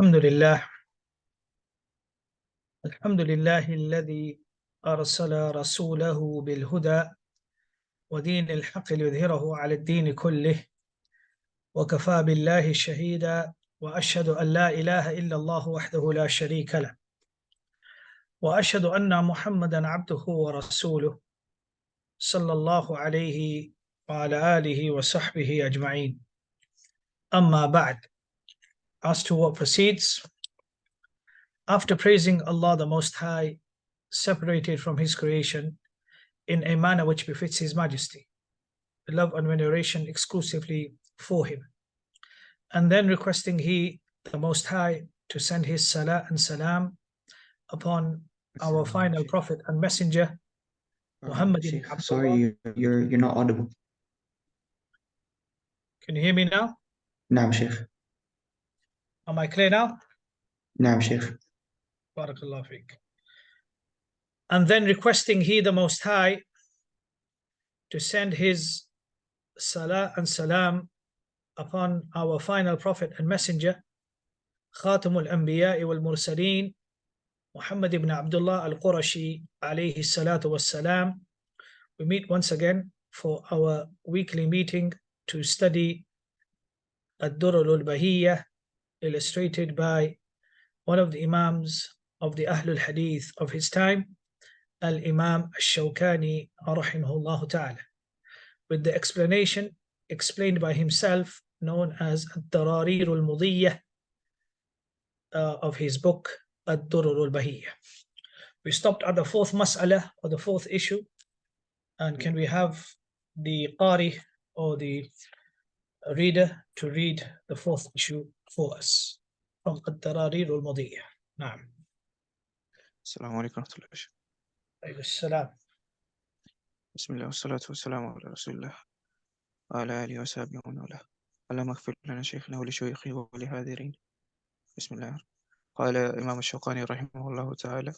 الحمد لله الحمد لله الذي أرسل رسوله بالهدى ودين الحق ليظهره على الدين كله وكفى بالله شهيدا وأشهد أن لا إله إلا الله وحده لا شريك له وأشهد أن محمدا عبده ورسوله صلى الله عليه وعلى آله وصحبه أجمعين. أما بعد, as to what proceeds, after praising Allah the Most High, separated from His creation in a manner which befits His Majesty, love and veneration exclusively for Him, and then requesting He, the Most High, to send His salah and salam upon our final Prophet and Messenger, Muhammad ibn Abdullah. Sorry, you're not audible. Can you hear me now? نعم شيخ. Am I clear now? نعم شيخ. Barakallahu feek. And then requesting He, the Most High, to send His salah and salam upon our final Prophet and Messenger, Khatamul Anbiya wal Mursaleen, Muhammad ibn Abdullah al-Qurashi alayhi salatu wassalam. We meet once again for our weekly meeting to study Ad-Durr al-Bahiyya, illustrated by one of the Imams of the Ahlul Hadith of his time, Al-Imam al-Shawkani rahimahullah ta'ala, with the explanation explained by himself known as Ad-Dararir al-Mudiyya of his book Ad-Durr al-Bahiyya. We stopped at the fourth mas'ala, or the fourth issue, and can we have the Qari or the reader to read the fourth issue for us from Ad-Dararir al-Mudiyya. Naam. Assalamu alaikum warahmatullahi Alayhi salam. Bismillah wassalatu wassalamu ala rasulillah wa ala alihi wa sahbihi wa man wala. Allahumma ighfir lana shaykhana wa li shaykhi wa li hadirin. Bismillah. Qala Imam al-Shawkani rahimahullah ta'ala.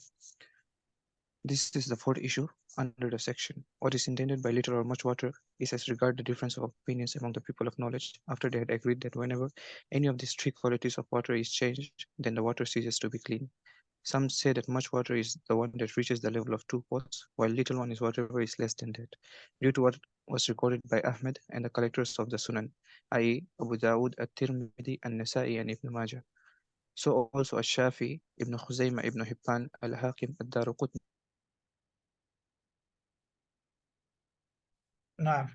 This is the fourth issue under the section. What is intended by little or much water is as regard the difference of opinions among the people of knowledge after they had agreed that whenever any of these three qualities of water is changed, then the water ceases to be clean. Some say that much water is the one that reaches the level of 2 pots, while little one is whatever is less than that, due to what was recorded by Ahmed and the collectors of the Sunan, i.e. Abu Dawood, At-Tirmidhi, An-Nasa'i, and Ibn Majah. So also Ash-Shafi, Ibn Khuzaymah, Ibn Hibban, Al-Hakim, Ad-Daraqutni, Naam.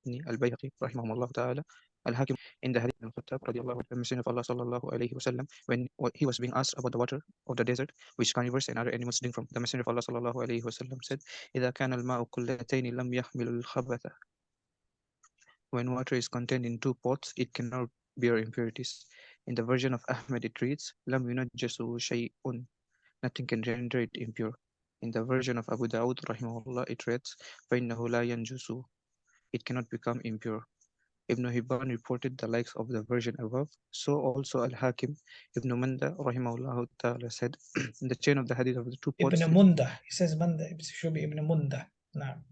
Al-Bayhaqi, rahimahullah ta'ala, Al-Hakim, in the Hadith of Khattab, radiallahu anhu, the Messenger of Allah sallallahu alayhi wasallam, when he was being asked about the water of the desert, which carnivores and other animals drink from, the Messenger of Allah sallallahu alayhi wasallam said, إِذَا كَانَ الْمَاءُ كُلَّتَيْنِ لَمْ يَحْمِلُ الْخَبَثَ. When water is contained in 2 pots, it cannot bear impurities. In the version of Ahmed, it reads, لَمْ يُنَجَّسُ شَيْءٌ. Nothing can render it impure. In the version of Abu Dawood, rahimahullah, it reads, فَإِنَّهُ لَا يَنْجُسُ. It cannot become impure. Ibn Hibban reported the likes of the version above. So also Al-Hakim, Ibn Manda, rahimahullah ta'ala, said, in the chain of the hadith of the 2 pots. Ibn Munda. He says Munda. It should be Ibn Munda. Naam.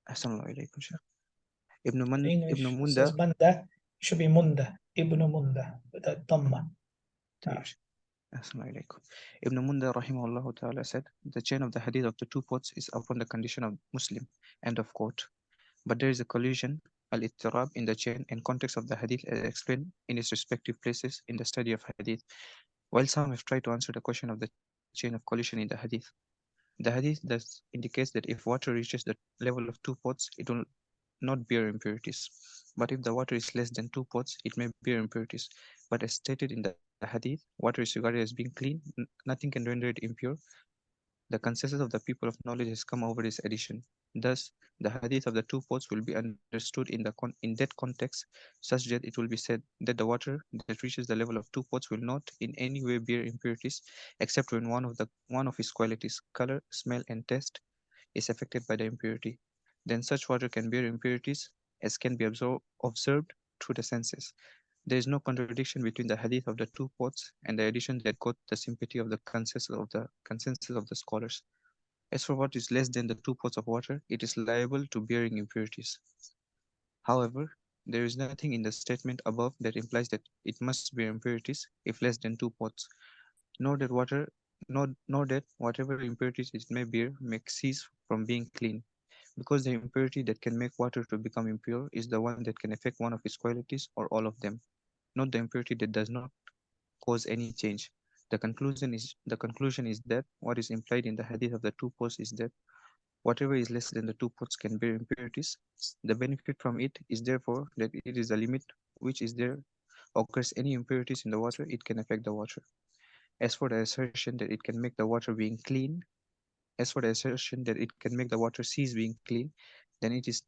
Assalamu alaikum, Shaykh. Ibn English Munda says Manda. It should be Munda. Ibn Munda. With a dhamma. Assalamu alaikum. Ibn Munda rahimahullah ta'ala said, the chain of the hadith of the 2 pots is upon the condition of Muslim. End of quote. But there is a collision, al-ittirab, in the chain and context of the hadith as explained in its respective places in the study of hadith. While some have tried to answer the question of the chain of collision in the hadith thus indicates that if water reaches the level of 2 pots, it will not bear impurities. But if the water is less than 2 pots, it may bear impurities. But as stated in the hadith, water is regarded as being clean, nothing can render it impure. The consensus of the people of knowledge has come over this addition. Thus, the hadith of the 2 pots will be understood in that context, such that it will be said that the water that reaches the level of 2 pots will not in any way bear impurities, except when one of its qualities, color, smell, and taste, is affected by the impurity. Then such water can bear impurities as can be observed through the senses. There is no contradiction between the hadith of the 2 pots and the addition that got the sympathy of the consensus of the scholars. As for what is less than the 2 pots of water, it is liable to bearing impurities. However, there is nothing in the statement above that implies that it must be impurities if less than 2 pots, nor that whatever impurities it may bear may cease from being clean, because the impurity that can make water to become impure is the one that can affect one of its qualities or all of them, not the impurity that does not cause any change. The conclusion is that what is implied in the hadith of the 2 pots is that whatever is less than the 2 pots can bear impurities. The benefit from it is therefore that it is a limit which is there occurs any impurities in the water, it can affect the water. As for the assertion that it can make the water being clean, as for the assertion that it can make the water cease being clean, then it is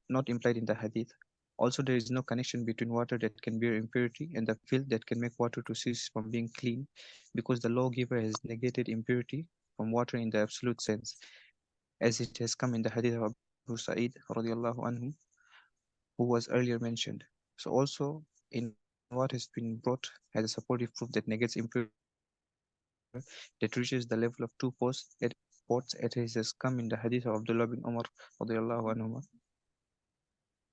not implied in the hadith. Also, there is no connection between water that can bear impurity and the filth that can make water to cease from being clean, because the lawgiver has negated impurity from water in the absolute sense, as it has come in the hadith of Abu Sa'id radiallahu anhu, who was earlier mentioned. So also in what has been brought as a supportive proof that negates impurity from water that reaches the level of 2 pots, as has come in the hadith of Abdullah bin Umar radiallahu anhu,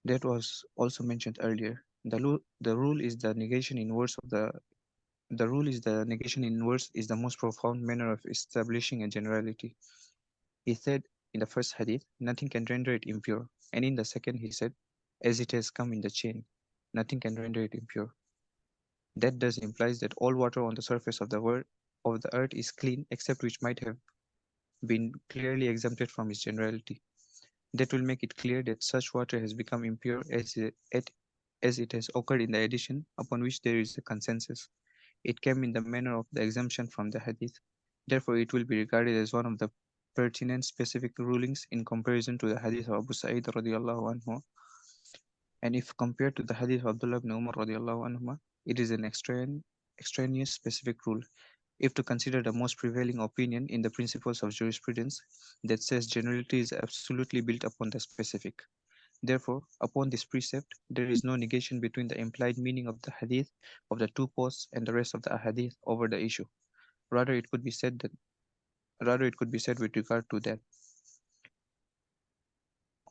that was also mentioned earlier. The rule is the negation in words of the rule is the negation in words is the most profound manner of establishing a generality. He said in the first hadith, nothing can render it impure, and in the second he said, as it has come in the chain, nothing can render it impure. That thus implies that all water on the surface of the earth is clean, except which might have been clearly exempted from its generality. That will make it clear that such water has become impure as it has occurred in the edition upon which there is a consensus. It came in the manner of the exemption from the hadith. Therefore, it will be regarded as one of the pertinent specific rulings in comparison to the hadith of Abu Sa'id radiallahu anhu. And if compared to the hadith of Abdullah ibn Umar radiallahu anhu, it is an extraneous specific rule. If to consider the most prevailing opinion in the principles of jurisprudence that says generality is absolutely built upon the specific. Therefore, upon this precept, there is no negation between the implied meaning of the hadith of the 2 posts and the rest of the ahadith over the issue. Rather, it could be said with regard to that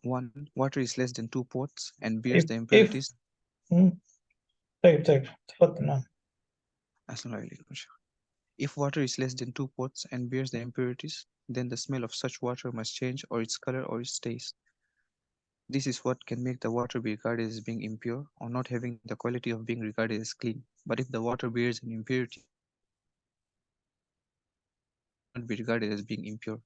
1. Water is less than 2 pots and bears the if impurities. طيب تفضل نعم. Assalamu alaikum, Shaykh. If water is less than 2 pots and bears the impurities, then the smell of such water must change, or its color or its taste. This is what can make the water be regarded as being impure or not having the quality of being regarded as clean. But if the water bears an impurity, then it cannot be regarded as being impure.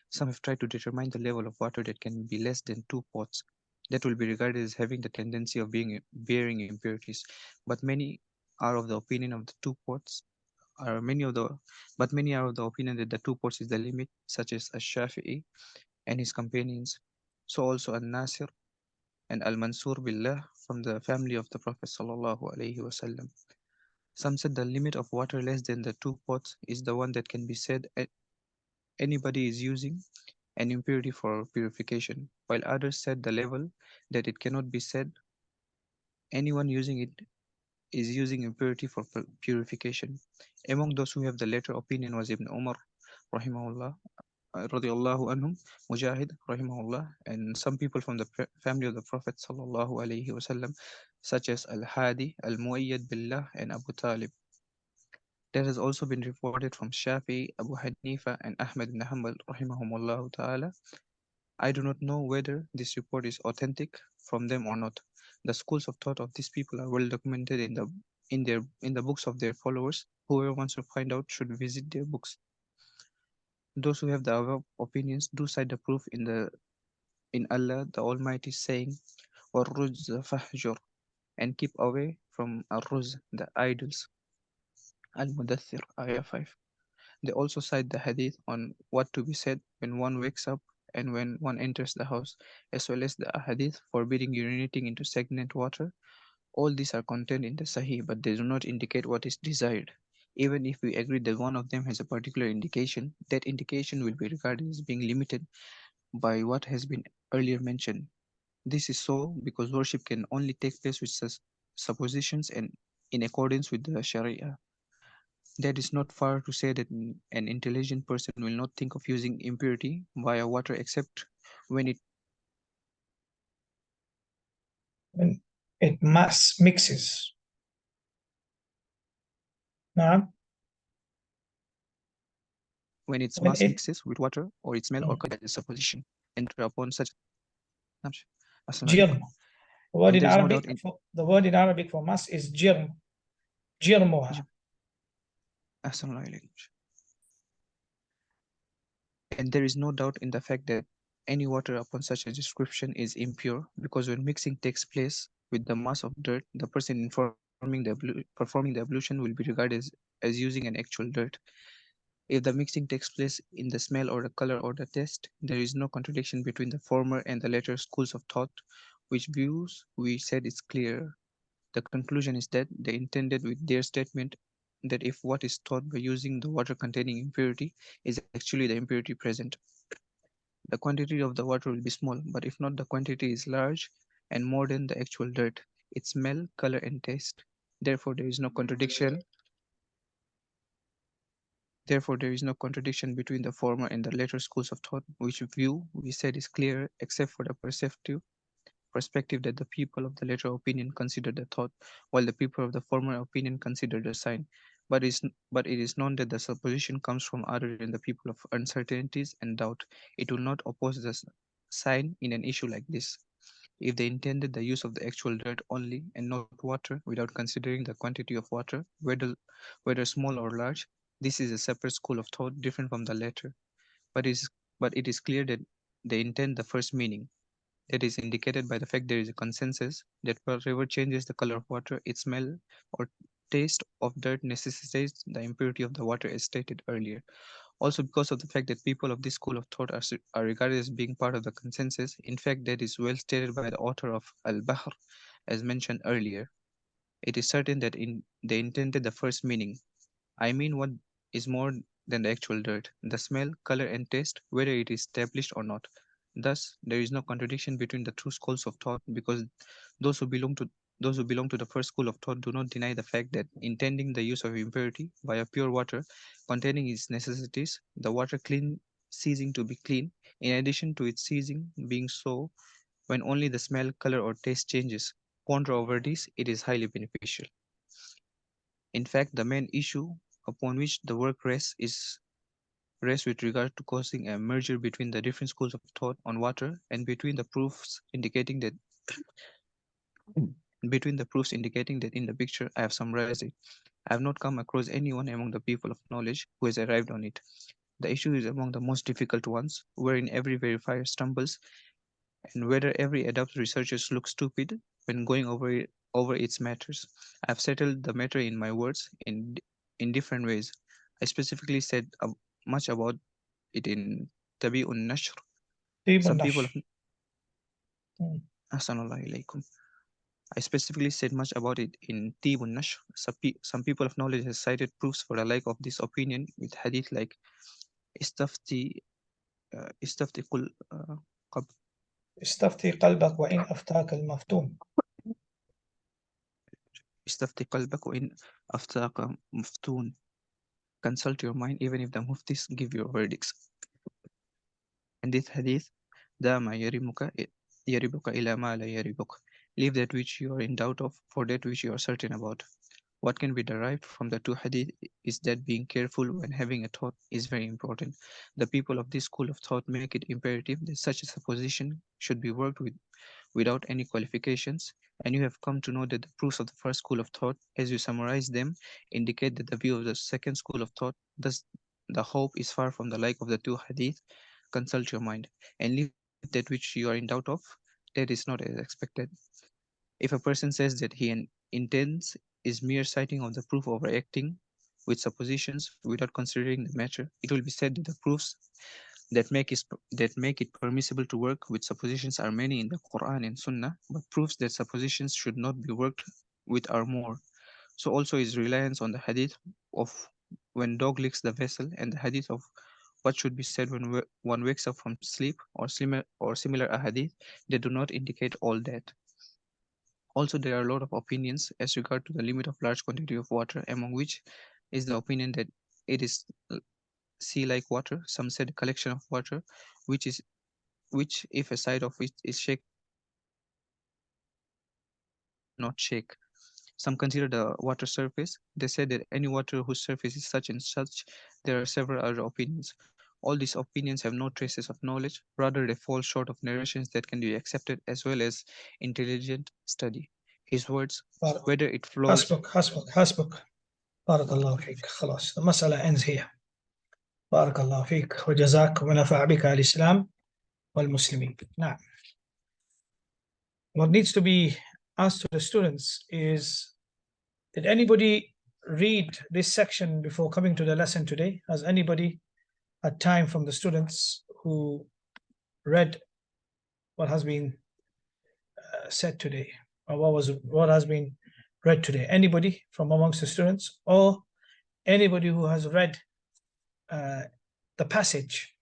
Some have tried to determine the level of water that can be less than 2 pots. That will be regarded as having the tendency of bearing impurities. But many are of the opinion of the 2 pots are many of the but many are of the opinion that the 2 pots is the limit, such as Ash-Shafi'i and his companions. So also An-Nasir and Al-Mansur Billah from the family of the Prophet sallallahu alaihi wasallam. Some said the limit of water less than the 2 pots is the one that can be said anybody is using an impurity for purification, while others said the level that it cannot be said anyone using it is using impurity for purification. Among those who have the latter opinion was Ibn Umar rahimahullah, radiallahu anhum, Mujahid rahimahullah, and some people from the family of the Prophet sallallahu alaihi wasallam, such as Al-Hadi, Al-Muayyad Billah, and Abu Talib. That has also been reported from Shafi, Abu Hanifa, and Ahmad ibn Hanbal rahimahumullah ta'ala. I do not know whether this report is authentic from them or not. The schools of thought of these people are well documented in the books of their followers. Whoever wants to find out should visit their books. Those who have the above opinions do cite the proof in Allah the Almighty saying, وَالرُّجْزَ فَهْجُرْ, and keep away from ar-ruz, the idols. Al-Mudaththir, Ayah 5. They also cite the hadith on what to be said when one wakes up and when one enters the house, as well as the hadith forbidding urinating into stagnant water. All these are contained in the Sahih, but they do not indicate what is desired. Even if we agree that one of them has a particular indication, that indication will be regarded as being limited by what has been earlier mentioned. This is so because worship can only take place with suppositions and in accordance with the Sharia. That is not far to say that an intelligent person will not think of using impurity via water except when it It mass mixes. Now, when its when mass it mixes with water or its smell or color by the supposition enter upon such. نعم شيخ. أحسن عليكم. جرم. The word And in there is no Arabic doubt in the word in Arabic for mass is جرم. جرمها. أحسن الله إليكم. And there is no doubt in the fact that any water upon such a description is impure, because when mixing takes place with the mass of dirt, the person performing the ablution will be regarded as using an actual dirt. If the mixing takes place in the smell or the color or the taste, there is no contradiction between the former and the latter schools of thought, which views we said is clear. The conclusion is that they intended with their statement that if what is taught by using the water containing impurity is actually the impurity present, the quantity of the water will be small, but if not, the quantity is large and more than the actual dirt, its smell, color, and taste. Therefore, there is no contradiction. Therefore, there is no contradiction between the former and the latter schools of thought, which view we said is clear, except for the perspective that the people of the latter opinion consider the thought, while the people of the former opinion consider the sign. But it is known that the supposition comes from other than the people of uncertainties and doubt. It will not oppose the sign in an issue like this. If they intended the use of the actual dirt only and not water, without considering the quantity of water, whether small or large, this is a separate school of thought different from the latter. But it is clear that they intend the first meaning. That is indicated by the fact there is a consensus that whatever changes the color of water, its smell or taste of dirt necessitates the impurity of the water as stated earlier. Also, because of the fact that people of this school of thought are regarded as being part of the consensus, in fact, that is well stated by the author of Al-Bahr, as mentioned earlier. It is certain that they intended the first meaning. I mean, what is more than the actual dirt, the smell, color, and taste, whether it is established or not. Thus, there is no contradiction between the two schools of thought, because those who belong to those who belong to the first school of thought do not deny the fact that intending the use of impurity via pure water containing its necessities, the water ceasing to be clean, in addition to its ceasing being so when only the smell, color, or taste changes. Ponder over this, it is highly beneficial. In fact, the main issue upon which the work rests with regard to causing a merger between the different schools of thought on water and between the proofs indicating that in the picture I have summarized it. I have not come across anyone among the people of knowledge who has arrived on it. The issue is among the most difficult ones, wherein every verifier stumbles, and whether every adept researcher looks stupid when going over its matters. I have settled the matter in my words in different ways. I specifically said much about it in Tabi'un Nashr. طيب Some people of النشر. Ahsanullah ilaykum. I specifically said much about it in Tibun Nashr. Some people of knowledge have cited proofs for the like of this opinion with hadith like istafti istafti qul qab- استفتي قلبك وإن أفتاك المفتون. istafti qalbak wa in aftaka muftun. Consult your mind even if the muftis give your verdicts. And this hadith, dama yaribuka ila ma la yaribuk. Leave that which you are in doubt of for that which you are certain about. What can be derived from the two hadith is that being careful when having a thought is very important. The people of this school of thought make it imperative that such a supposition should be worked with without any qualifications, and you have come to know that the proofs of the first school of thought, as you summarize them, indicate that the view of the second school of thought, thus the hope is far from the like of the two hadith. Consult your mind and leave that which you are in doubt of, that is not as expected. If a person says that he intends is mere citing of the proof overacting with suppositions without considering the matter, it will be said that the proofs that make it permissible to work with suppositions are many in the Quran and Sunnah, but proofs that suppositions should not be worked with are more. So also is reliance on the hadith of when dog licks the vessel and the hadith of what should be said when one wakes up from sleep or similar ahadith, they do not indicate all that. Also, there are a lot of opinions as regard to the limit of large quantity of water, among which is the opinion that it is sea-like water. Some said a collection of water, which is which if a side of it is shaken, the not shake. Some consider the water surface. They said that any water whose surface is such and such. There are several other opinions. All these opinions have no traces of knowledge. Rather, they fall short of narrations that can be accepted as well as intelligent study. His words, whether it flows. حسبك. بارك الله فيك. خلاص. The mas'ala ends here. بارك الله فيك وجزاك ونفع بك الإسلام والمسلمين. Now, what needs to be asked to the students is, did anybody read this section before coming to the lesson today? Has anybody had time from the students who read what has been said today, or what has been read today? Anybody from amongst the students, or anybody who has read the passage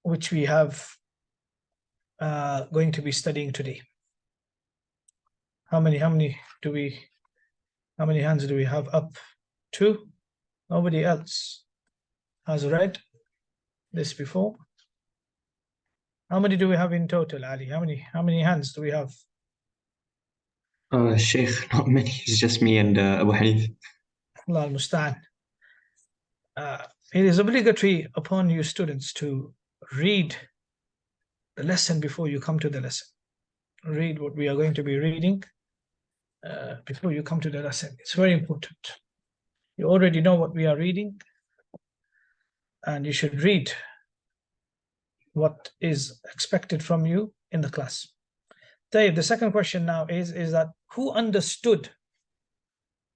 which we have going to be studying today? How many hands do we have up? 2. Nobody else has read this before. How many do we have in total, Ali? How many hands do we have? Sheikh, not many. It's just me and Abu Hanif. Allah al-Musta'an. It is obligatory upon you students to read the lesson before you come to the lesson. Read what we are going to be reading before you come to the lesson. It's very important. You already know what we are reading, and you should read what is expected from you in the class. Dave, the second question now is that who understood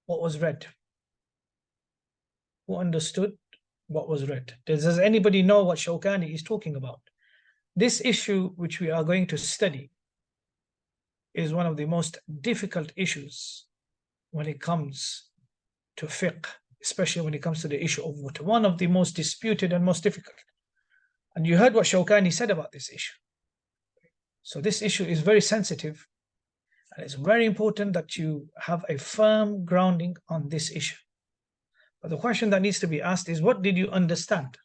what was read? Who understood what was read? Does anybody know what Shawkani is talking about? This issue which we are going to study is one of the most difficult issues when it comes to fiqh, especially when it comes to the issue of water. One of the most disputed and most difficult. And you heard what Shawkani said about this issue. So this issue is very sensitive, and it's very important that you have a firm grounding on this issue. But the question that needs to be asked is, what did you understand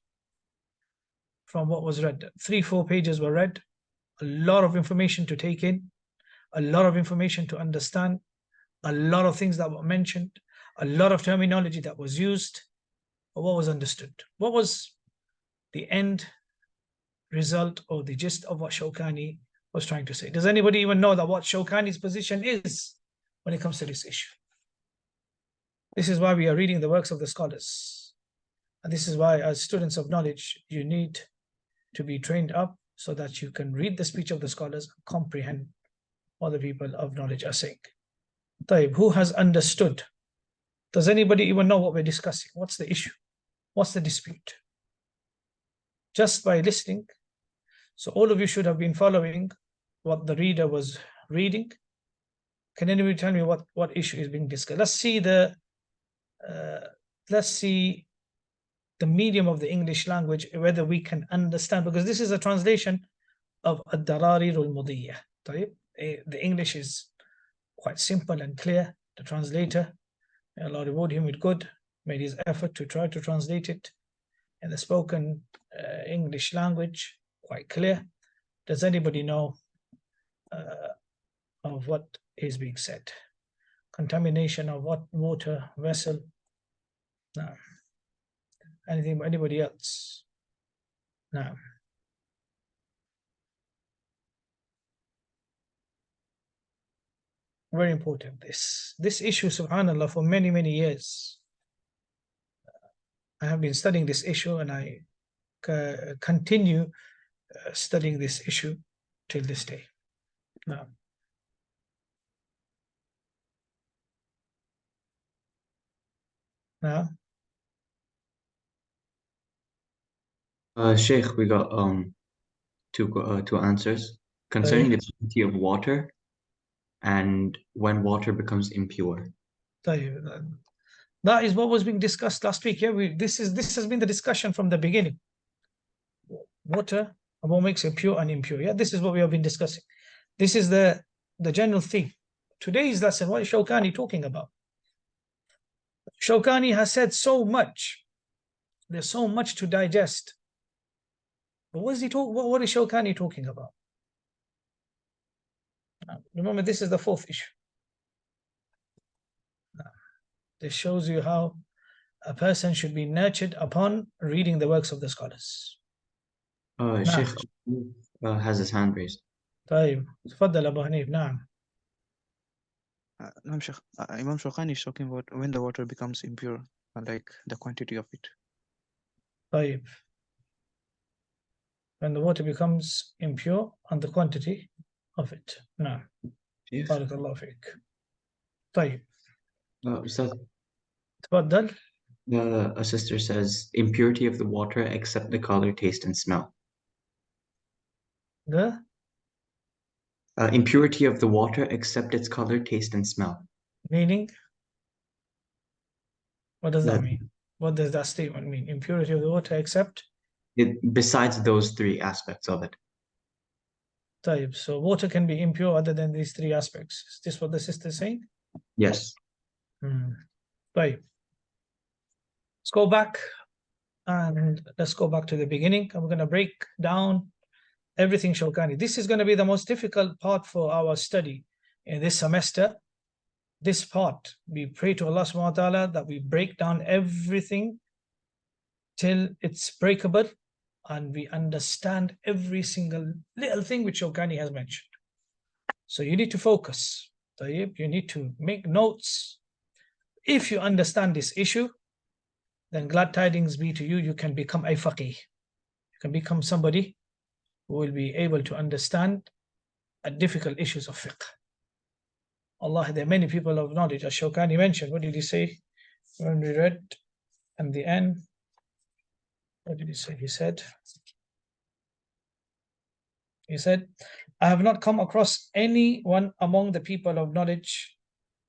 from what was read? 3-4 pages were read, a lot of information to take in, a lot of information to understand, a lot of things that were mentioned, a lot of terminology that was used. But what was understood? What was the end result or the gist of what Shawkani was trying to say? Does anybody even know that what Shawkani's position is when it comes to this issue? This is why we are reading the works of the scholars. And this is why, as students of knowledge, you need to be trained up so that you can read the speech of the scholars and comprehend what the people of knowledge are saying. Taib, who has understood? Does anybody even know what we're discussing? What's the issue? What's the dispute? Just by listening. So all of you should have been following what the reader was reading. Can anybody tell me what issue is being discussed? Let's see the medium of the English language, whether we can understand, because this is a translation of Ad-Dararir al-Mudiyya. The English is quite simple and clear. The translator, may Allah reward him with good, made his effort to try to translate it in the spoken English language, quite clear. Does anybody know of what is being said? Contamination of what? Water, vessel? No. Anything? Anybody else? No. Very important. This issue, subhanAllah, for many years. I have been studying this issue, and I continue studying this issue till this day. No. No. Sheikh, we got two answers concerning the purity of water and when water becomes impure. That is what was being discussed last week. Yeah, this has been the discussion from the beginning. Water, what makes it pure and impure? Yeah, this is what we have been discussing. This is the general theme. Today's lesson, what is Shawkani talking about? Shawkani has said so much. There's so much to digest. But what is Shawkani talking about? Remember, this is the fourth issue. This shows you how a person should be nurtured upon reading the works of the scholars. Sheikh has his hand raised. طيب تفضل أبو حنيف. نعم. No, Sheikh. Imam Shawkani is talking about when the water becomes impure, like the quantity of it. طيب. When the water becomes impure and the quantity of it. نعم. بارك الله فيك. طيب. Ustad, تفضل. a sister says impurity of the water except the color, taste, and smell. The Impurity of the water except its color, taste, and smell. meaning? What does that mean? What does that statement mean? Impurity of the water except? Besides those three aspects of it. طيب. So water can be impure other than these three aspects. Is this what the sister is saying? Yes. طيب. Let's go back and let's go back to the beginning. I'm going to break down everything Shawkani. This is going to be the most difficult part for our study in this semester. This part, we pray to Allah subhanahu wa ta'ala that we break down everything till it's breakable and we understand every single little thing which Shawkani has mentioned. So you need to focus. You need to make notes. If you understand this issue, then glad tidings be to you, you can become a faqih. You can become somebody who will be able to understand difficult issues of fiqh. Allah, there are many people of knowledge. As Shawkani mentioned, what did he say when we read at the end? What did he say? He said, I have not come across anyone among the people of knowledge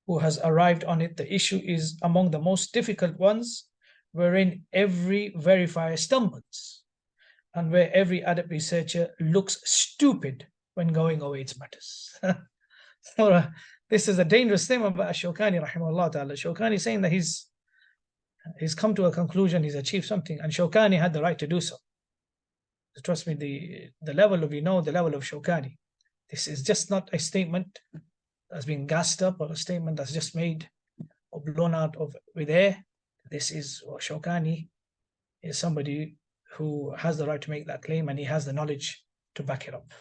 who has arrived on it. The issue is among the most difficult ones, wherein every verifier stumbles and where every adab researcher looks stupid when going over its matters. So, this is a dangerous thing about Shawkani rahimahullah ta'ala. Shawkani is saying that he's come to a conclusion, he's achieved something, and Shawkani had the right to do so. Trust me, the level of the level of Shawkani. This is just not a statement that's been gassed up or a statement that's just made or blown out of with air. This is Shawkani is somebody who has the right to make that claim and he has the knowledge to back it up.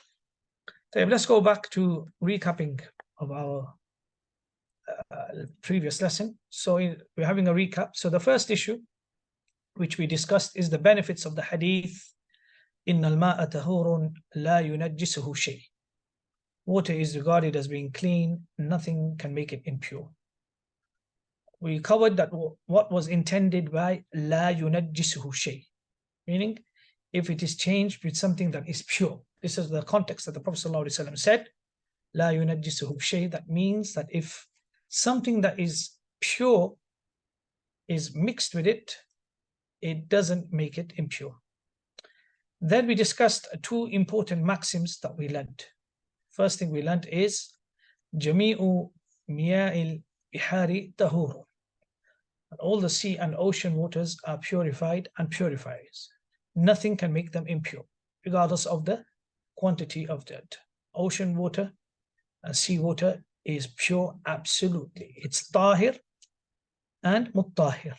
So let's go back to recapping of our previous lesson. So we're having a recap. So the first issue which we discussed is the benefits of the hadith إن الماء طهور لا ينجسه شيء. Water is regarded as being clean, nothing can make it impure. We covered that what was intended by لا ينجسه شيء, meaning if it is changed with something that is pure. This is the context that the Prophet ﷺ said, لا ينجسه شيء. That means that if something that is pure is mixed with it, it doesn't make it impure. Then we discussed two important maxims that we learned. First thing we learned is جميع مياه البحار طهور. All the sea and ocean waters are purified and purifiers. Nothing can make them impure, regardless of the quantity of that. Ocean water and sea water is pure absolutely. It's tahir and muttahir.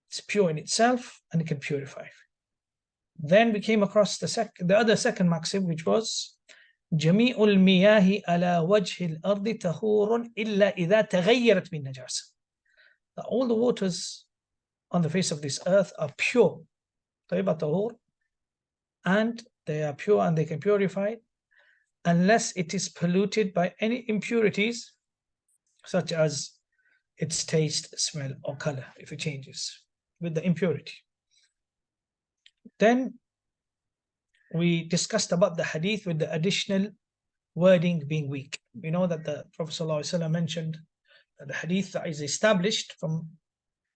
It's pure in itself and it can purify. Then we came across the other second maxim, which was جميع المياه على وجه الأرض طهور إلا إذا تغيرت من نجاسة. All the waters on the face of this earth are pure, and they are pure and they can purify unless it is polluted by any impurities, such as its taste, smell, or color, if it changes with the impurity. Then we discussed about the hadith with the additional wording being weak. We know that the Prophet ﷺ mentioned that the hadith that is established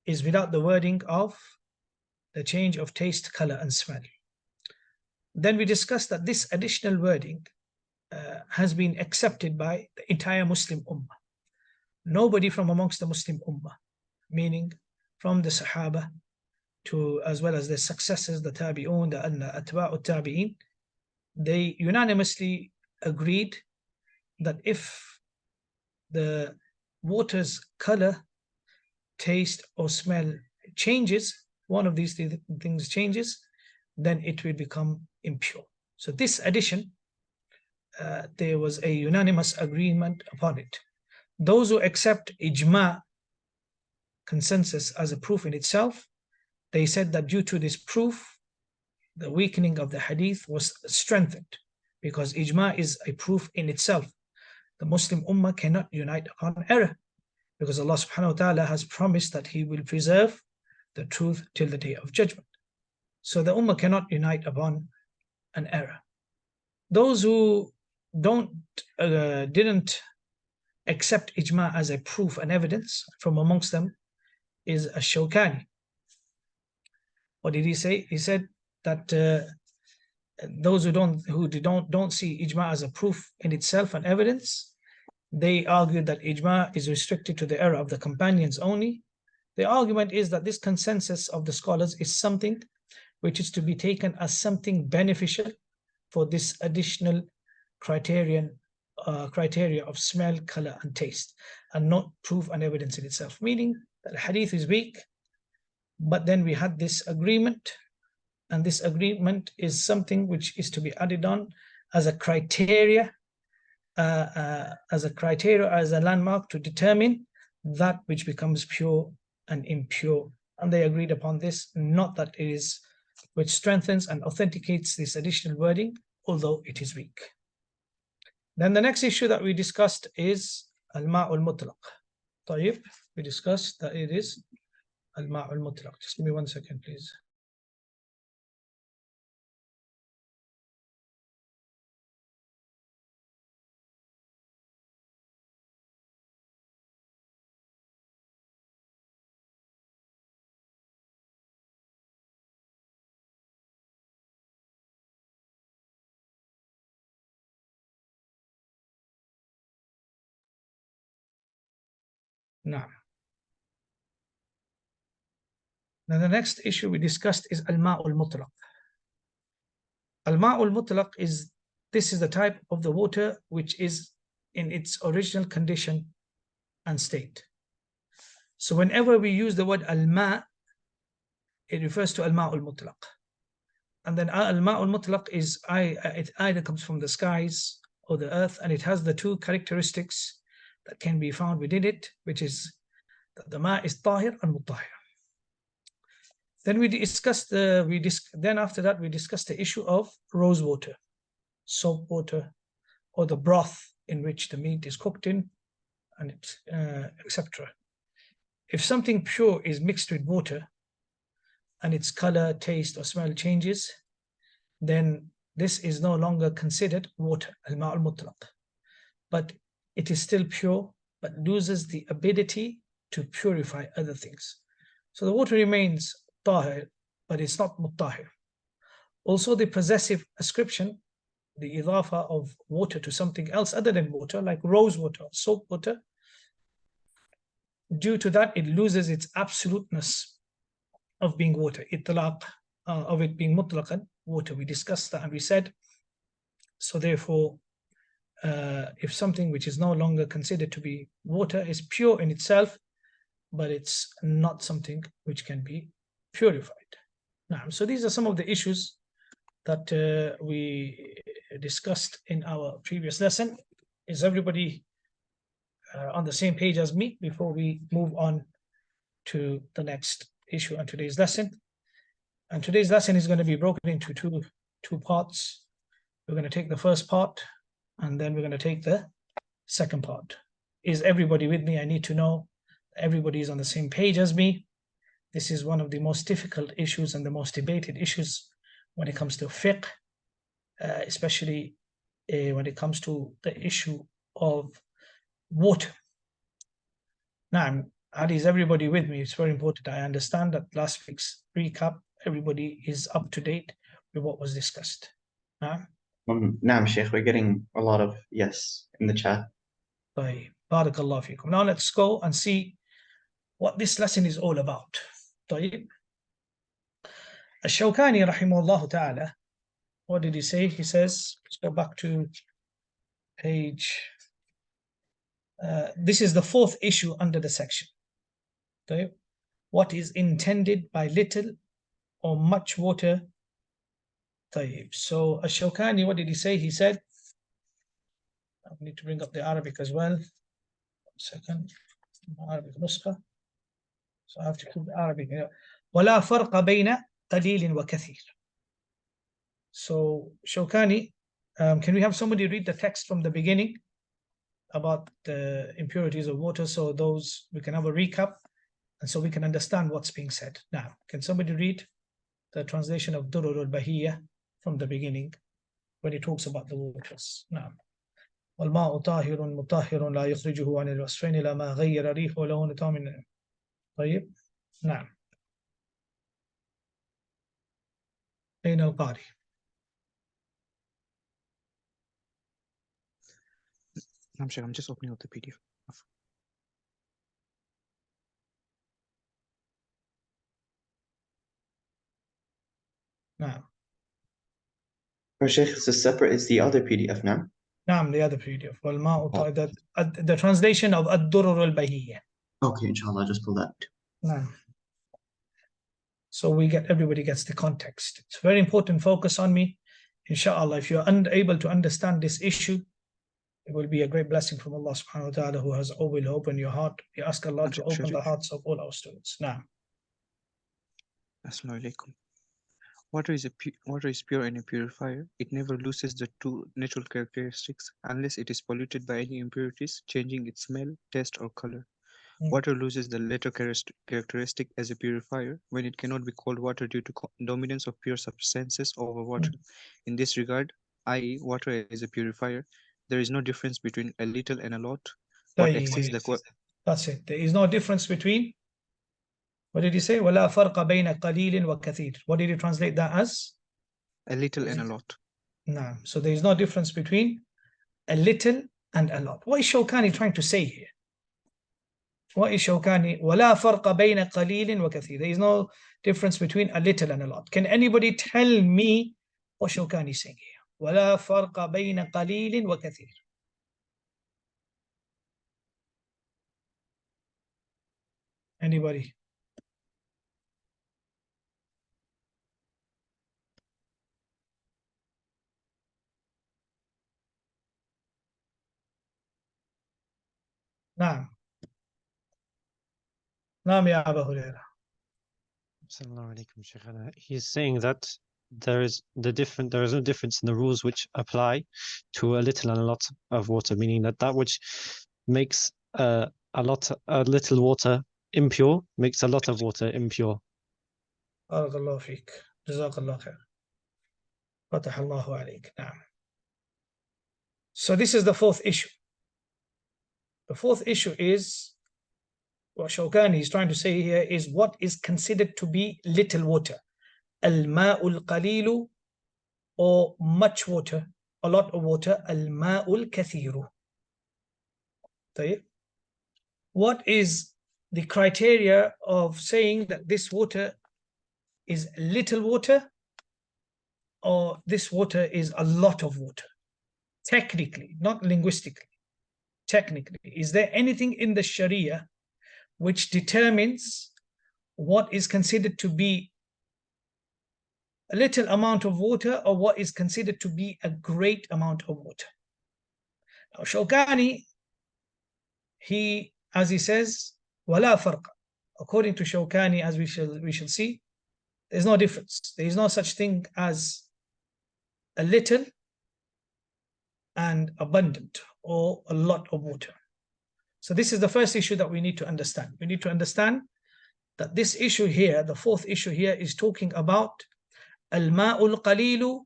is without the wording of the change of taste, color, and smell. Then we discussed that this additional wording has been accepted by the entire Muslim Ummah. Nobody from amongst the Muslim Ummah, meaning from the Sahaba to as well as the successors, the Tabi'un, the Atba'u Tabi'in, they unanimously agreed that if the water's color, taste, or smell changes, one of these things changes, then it will become impure. So this addition, there was a unanimous agreement upon it. Those who accept ijma, consensus, as a proof in itself, they said that due to this proof, the weakening of the hadith was strengthened, because ijma is a proof in itself. The Muslim ummah cannot unite upon error, because Allah subhanahu wa ta'ala has promised that He will preserve the truth till the day of judgment. So the ummah cannot unite upon an error. Those who didn't accept ijma as a proof and evidence, from amongst them is Ash-Shawkani. What did he say? He said that those who don't see ijma as a proof in itself and evidence, they argued that ijma is restricted to the era of the companions only. The argument is that this consensus of the scholars is something which is to be taken as something beneficial for this additional criteria of smell, color, and taste, and not proof and evidence in itself. Meaning that the hadith is weak, but then we had this agreement, and this agreement is something which is to be added on as a criteria, as a landmark to determine that which becomes pure and impure. And they agreed upon this, not that it is which strengthens and authenticates this additional wording, although it is weak. Then the next issue that we discussed is al-ma'ul mutlaq. طيب, we discussed that it is al-ma'ul mutlaq. Just give me 1 second, please. Now, the next issue we discussed is al-ma'ul mutlaq. Al-ma'ul mutlaq is the type of the water which is in its original condition and state. So whenever we use the word al-ma', it refers to al-ma'ul mutlaq. And then al-ma'ul mutlaq is it either comes from the skies or the earth, and it has the two characteristics that can be found within it, which is that the ma' is tahir and mutahhir. Then then after that we discussed the issue of rose water, soap water, or the broth in which the meat is cooked in, and etc. If something pure is mixed with water and its color, taste, or smell changes, then this is no longer considered water, al-ma'ul mutlaq. But it is still pure, but loses the ability to purify other things. So the water remains tahir, but it's not mutahhir. Also, the possessive ascription, the idafa of water to something else other than water, like rose water, soap water, due to that it loses its absoluteness of being water, itlaq, of it being mutlaqan, water. We discussed that and we said, so therefore, if something which is no longer considered to be water is pure in itself, but it's not something which can be purified. Now, so these are some of the issues that we discussed in our previous lesson. Is everybody on the same page as me before we move on to the next issue on today's lesson? And today's lesson is going to be broken into two parts. We're going to take the first part, and then we're going to take the second part. Is everybody with me? I need to know everybody is on the same page as me. This is one of the most difficult issues and the most debated issues when it comes to fiqh, especially when it comes to the issue of water. Now, is everybody with me? It's very important. I understand that last week's recap, everybody is up to date with what was discussed. Naam, Sheikh, we're getting a lot of yes in the chat. Barakallah fikum. Now let's go and see what this lesson is all about. Ash-Shawkani rahimahullah ta'ala, what did he say? He says, let's go back to page This is the fourth issue under the section. Okay. What is intended by little or much water? So Ash-Shawkani, what did he say? He said, I need to bring up the Arabic as well. 1 second. Arabic نسخة. So I have to keep the Arabic here. ولا فرق بين قليل وكثير. So Shawkani, can we have somebody read the text from the beginning about the impurities of water, so those we can have a recap and so we can understand what's being said. Now, can somebody read the translation of Durur al-Bahiyya from the beginning when he talks about the waters? Now, والماء طاهر مطهر لا يخرجه عن الوصفين إلى ما غير ريحه ولونه طعم. طيب. نعم. أين القارئ؟ I'm sure I'm just opening up the PDF. نعم. Or Sheikh, it's a separate, it's the other PDF now. نعم, the other PDF. والماء طاهر, the translation of الدرر البهية. Okay, inshallah, just pull that. نعم. So everybody gets the context. It's very important. Focus on me. Inshallah, if you're unable to understand this issue, it will be a great blessing from Allah subhanahu wa ta'ala, who has always opened your heart. We ask Allah to open the hearts of all our students. Now. Assalamu alaikum. Water is pure and a purifier. It never loses the two natural characteristics unless it is polluted by any impurities, changing its smell, taste, or color. Water loses the latter characteristic as a purifier when it cannot be called water due to dominance of pure substances over water. In this regard, i.e., water is a purifier, there is no difference between a little and a lot. What exceeds the That's it. There is no difference between. What did he say? وَلَا فَرْقَ بَيْنَ قَلِيلٍ وَكَثِيرٍ. What did he translate that as? A little and a lot. No. So there is no difference between a little and a lot. What is Shawkani trying to say here? What is Shawkani? وَلَا فَرْقَ بَيْنَ قَلِيلٍ وَكَثِيرٍ. There is no difference between a little and a lot. Can anybody tell me what Shawkani is saying here? وَلَا فَرْقَ بَيْنَ قَلِيلٍ وَكَثِيرٍ. Anybody? نعم. نعم يا أبا هريرة. Assalamu alaikum, Shaykhana. He's saying that there is no difference in the rules which apply to a little and a lot of water, meaning that which makes a little water impure makes a lot of water impure. بارك الله فيك. جزاك الله خير. فتح الله عليك. نعم. So this is the fourth issue. The fourth issue is what Shawkani is trying to say here is what is considered to be little water. Al-ma'ul qalilu, or much water, a lot of water. Al-ma'ul kathiru. What is the criteria of saying that this water is little water or this water is a lot of water? Technically, not linguistically. Technically, is there anything in the Sharia which determines what is considered to be a little amount of water or what is considered to be a great amount of water? Now, Shawkani, as he says, wala farqa. According to Shawkani, as we shall see, there's no difference. There is no such thing as a little and abundant or a lot of water. So this is the first issue that we need to understand. We need to understand that this issue here, the fourth issue here, is talking about al-ma'ul qalilu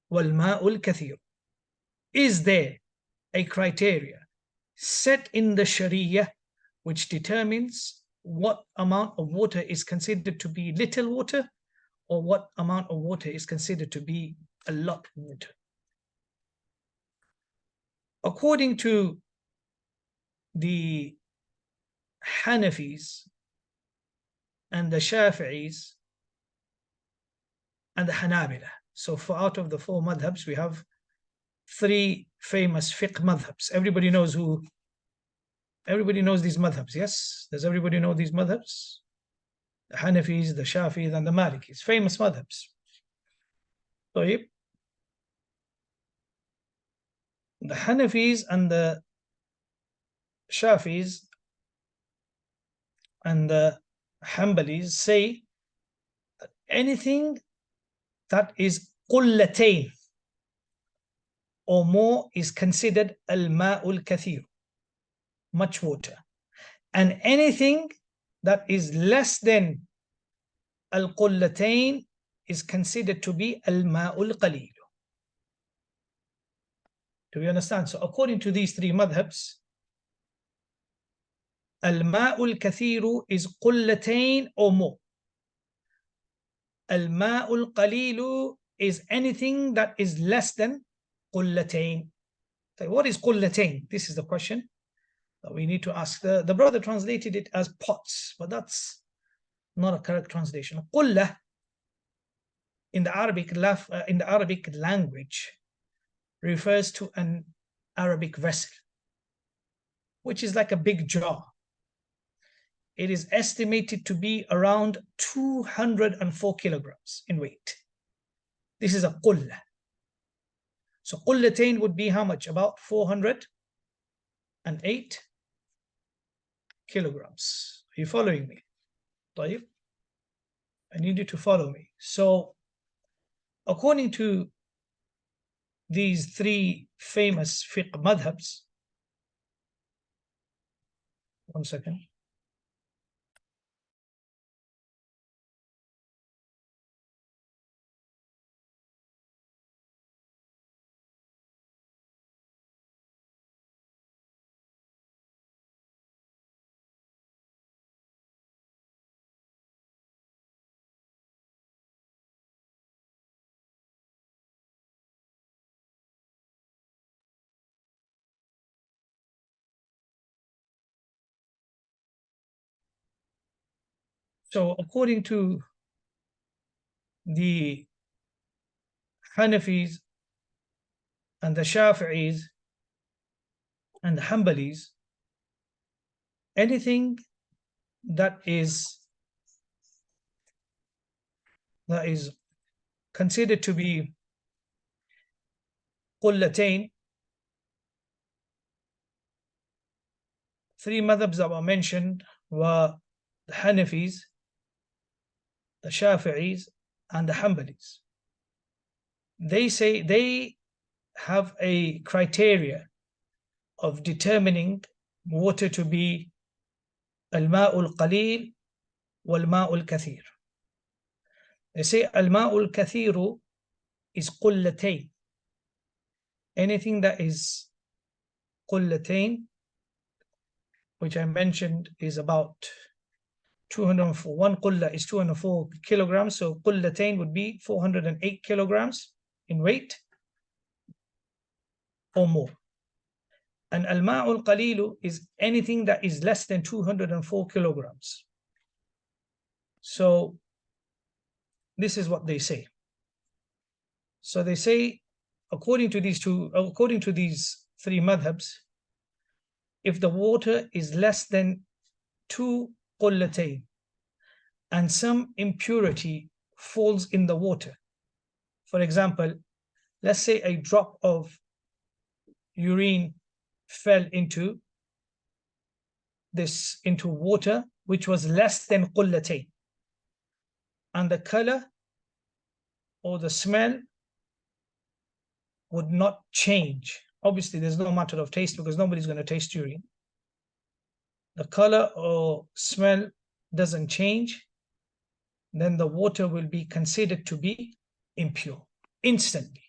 wal-ma'ul kathir. Is there a criteria set in the Sharia which determines what amount of water is considered to be little water or what amount of water is considered to be a lot of water? According to the Hanafis and the Shafi'is and the Hanabila. So out of the four madhabs, we have three famous fiqh madhabs. Everybody knows who Everybody knows these madhabs, yes? Does everybody know these madhabs? The Hanafis, the Shafis, and the Malikis, famous madhabs. طيب. The Hanafis and the Shafis and the Hanbalis say that anything that is qullatayn or more is considered al-ma'ul kathir, much water. And anything that is less than al-qullatayn is considered to be al-ma'ul qalil. Do we understand? So according to these three madhabs, al-ma'ul kathiru is qullatayn or more. Al-ma'ul qalilu is anything that is less than qullatayn. So what is qullatayn? This is the question that we need to ask. The brother translated it as pots, but that's not a correct translation. Qullah in the Arabic language refers to an Arabic vessel, which is like a big jar. It is estimated to be around 204 kilograms in weight. This is a qullah. So qullatayn would be how much? About 408 kilograms. Are you following me? طيب. I need you to follow me. So according to these three famous fiqh madhabs, one second. So according to the Hanafis and the Shafi'is and the Hanbalis, anything that is considered to be qullatayn, three madhabs that were mentioned were the Hanafis, the Shafi'is, and the Hanbalis. They say they have a criteria of determining water to be al-ma'ul qalil wal-ma'ul kathir. They say al-ma'ul kathiru is qullatayn. Anything that is qullatayn, which I mentioned, is about 204. One qulla is 204 kilograms, so qullatayn would be 408 kilograms in weight or more. And al-ma'ul qalilu is anything that is less than 204 kilograms. So this is what they say. So they say, according to these three madhabs, if the water is less than 2 qullatayn and some impurity falls in the water, for example, let's say a drop of urine fell into water which was less than qullatayn, and the color or the smell would not change. Obviously, there's no matter of taste because nobody's going to taste urine. The color or smell doesn't change, then the water will be considered to be impure instantly.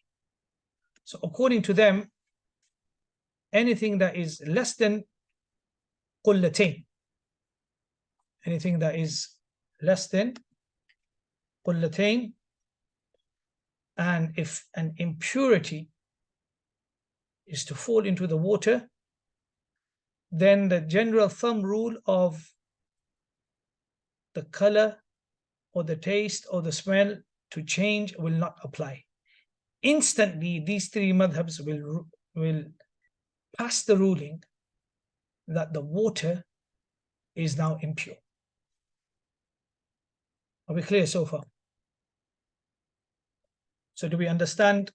So according to them, anything that is less than qullatayn, anything that is less than qullatayn, and if an impurity is to fall into the water, then the general thumb rule of the color or the taste or the smell to change will not apply. Instantly, these three madhabs will pass the ruling that the water is now impure. Are we clear so far? So do we understand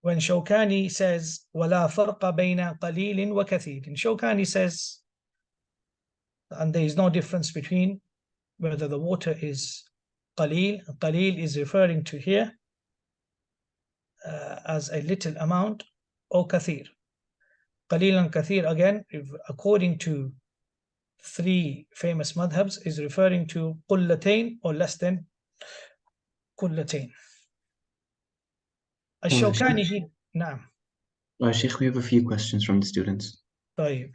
when Shawkani says وَلَا فَرْقَ بَيْنَ قَلِيلٍ وَكَثِيرٍ? Shawkani says, and there is no difference between whether the water is qaleel. Qaleel is referring to here as a little amount, or kathir. Qaleel and kathir, again, according to three famous madhabs, is referring to qullatain or less than qullatain. Ash-Shawkani, naam. Sheikh, we have a few questions from the students. طيب.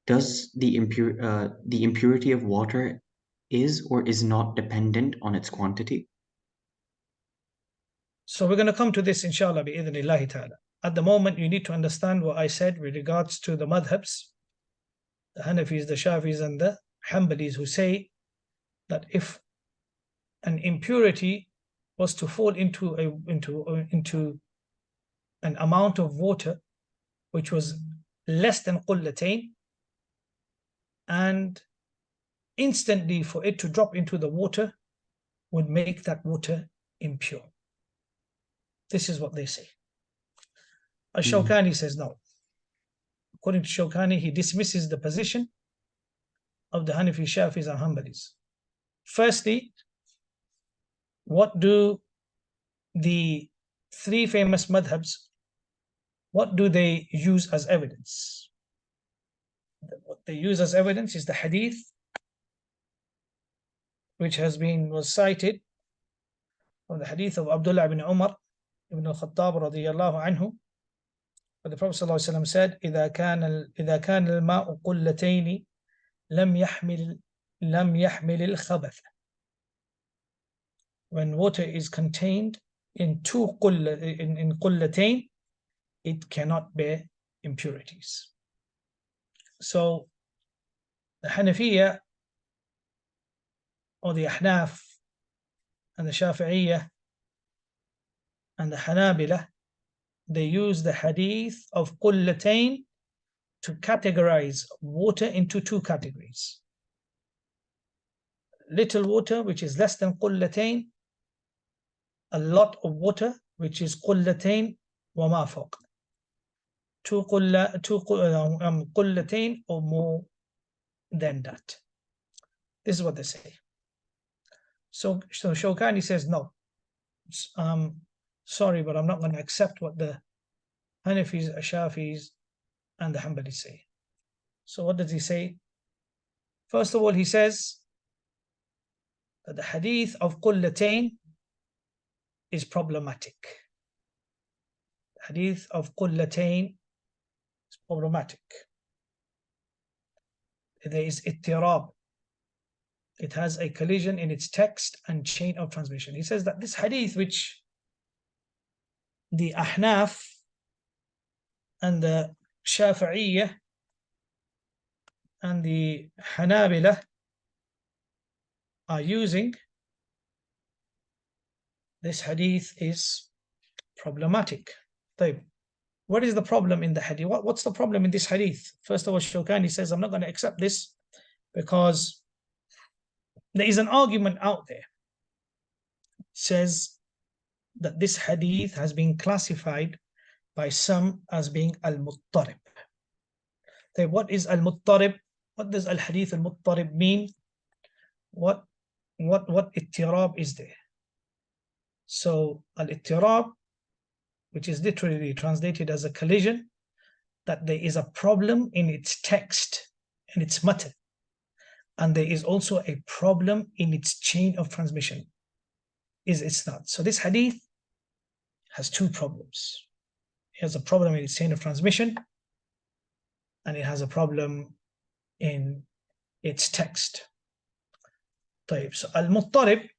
Does the impurity of water is or is not dependent on its quantity? So we're going to come to this inshallah bi'idhnillahi ta'ala. At the moment, you need to understand what I said with regards to the madhabs, the Hanafis, the Shafis, and the Hanbalis, who say that if an impurity was to fall into an amount of water which was less than qullatain, and instantly for it to drop into the water would make that water impure. This is what they say. Ash-Shawkani says no. According to Shawkani, he dismisses the position of the Hanafi, Shafis, and Hanbalis. Firstly, what do the three famous madhabs, what do they use as evidence? What they use as evidence is the hadith which was cited from the hadith of Abdullah ibn Umar ibn al-Khattab radiyallahu anhu, where the Prophet ﷺ said, إذا كان الماء قلتين لم يحمل الخبث. When water is contained in qullatain, it cannot bear impurities. So the Hanafiya or the Ahnaf and the Shafi'iyya and the Hanabila, they use the hadith of qullatain to categorize water into two categories. Little water, which is less than qullatain, a lot of water, which is qullatain wa ma fawq. Two qullatain or more than that. This is what they say. So Shawkani says, no, sorry, but I'm not going to accept what the Hanafis, Shafis, and the Hanbalis say. So what does he say? First of all, he says that the hadith of qullatain is problematic. The hadith of qullatain is problematic. There is ittirab. It has a collision in its text and chain of transmission. He says that this hadith, which the Ahnaf and the Shafi'iyya and the Hanabila are using, this hadith is problematic. What is the problem in the hadith? What's the problem in this hadith? First of all, Shawkani says, I'm not going to accept this because there is an argument out there. It says that this hadith has been classified by some as being al-muttarib. What is al-muttarib? What does al-hadith al-muttarib mean? What ittirab is there? So al-ittirab, which is literally translated as a collision, that there is a problem in its text, in its matan, and there is also a problem in its chain of transmission. It's not. So this hadith has two problems. It has a problem in its chain of transmission, and it has a problem in its text. So al-muttarib,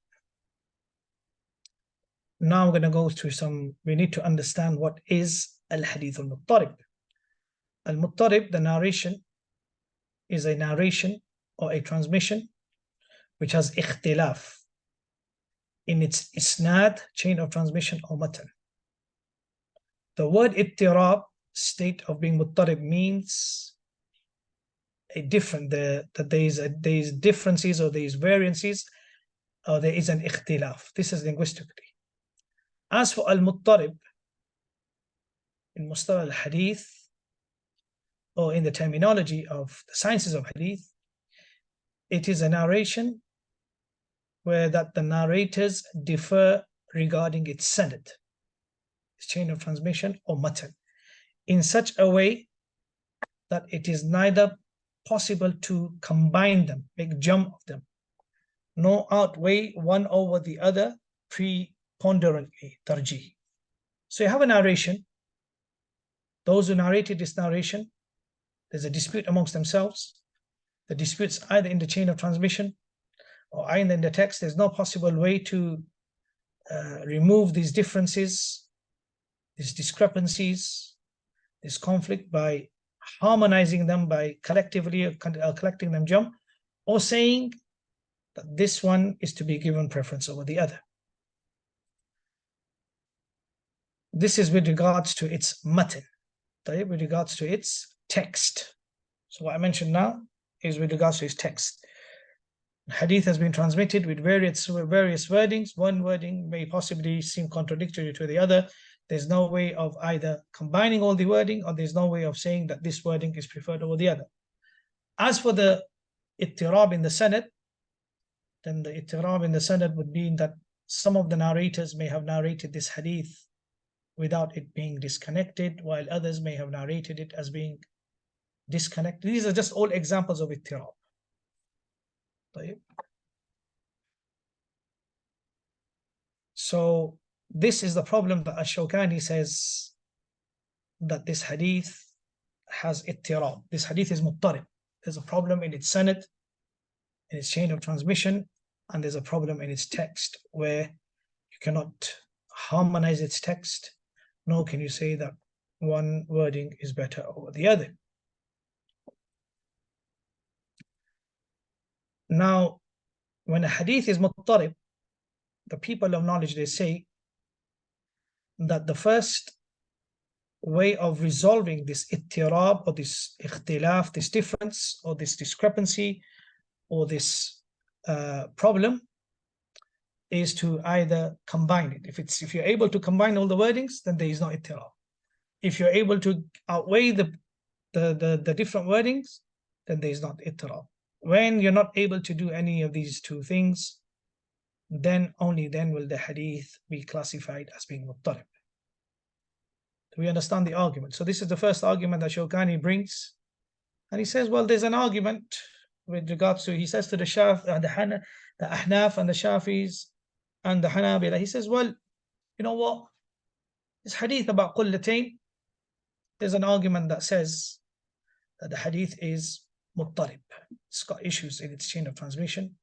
now we're going to go through we need to understand what is al-hadith al-muttarib. Al-muttarib, the narration, is a narration or a transmission which has ikhtilaf in its isnad, chain of transmission, or matan. The word ittirab state of being muttarib means a different, that there is differences or there is variances or there is an ikhtilaf. This is linguistically. As for al-muttarib, in mustalah al-hadith, or in the terminology of the sciences of hadith, it is a narration where that the narrators differ regarding its sanad, its chain of transmission or matan, in such a way that it is neither possible to combine them, make jam of them, nor outweigh one over the other preponderantly, tarjih. So you have a narration. Those who narrated this narration, there's a dispute amongst themselves. The dispute's either in the chain of transmission or either in the text. There's no possible way to remove these differences, these discrepancies, this conflict by harmonizing them, by collectively collecting them jam, or saying that this one is to be given preference over the other. This is with regards to its matan, with regards to its text. So what I mentioned now is with regards to its text. Hadith has been transmitted with various wordings. One wording may possibly seem contradictory to the other. There's no way of either combining all the wording, or there's no way of saying that this wording is preferred over the other. As for the ittirab in the sanad, then the ittirab in the sanad would mean that some of the narrators may have narrated this hadith without it being disconnected, while others may have narrated it as being disconnected. These are just all examples of ittirab. So this is the problem that Ash-Shawkani says, that this hadith has ittirab. This hadith is muttarib. There's a problem in its sanad, in its chain of transmission, and there's a problem in its text where you cannot harmonize its text, nor can you say that one wording is better over the other. Now, when a hadith is muttarib, the people of knowledge, they say that the first way of resolving this ittirab or this ikhtilaf, this difference or this discrepancy or this problem, is to either combine it. If you're able to combine all the wordings, then there is no ittirab. If you're able to outweigh the different wordings, then there is not ittirab. When you're not able to do any of these two things, then only then will the hadith be classified as being muttarib. Do we understand the argument? So this is the first argument that Shawkani brings, and he says, well, there's an argument with regards to, he says to the Ahnaf and the Shafis and the Hanabila, he says, well, you know what, this hadith about qullatayn, there's an argument that says that the hadith is muttarib. It's got issues in its chain of transmission,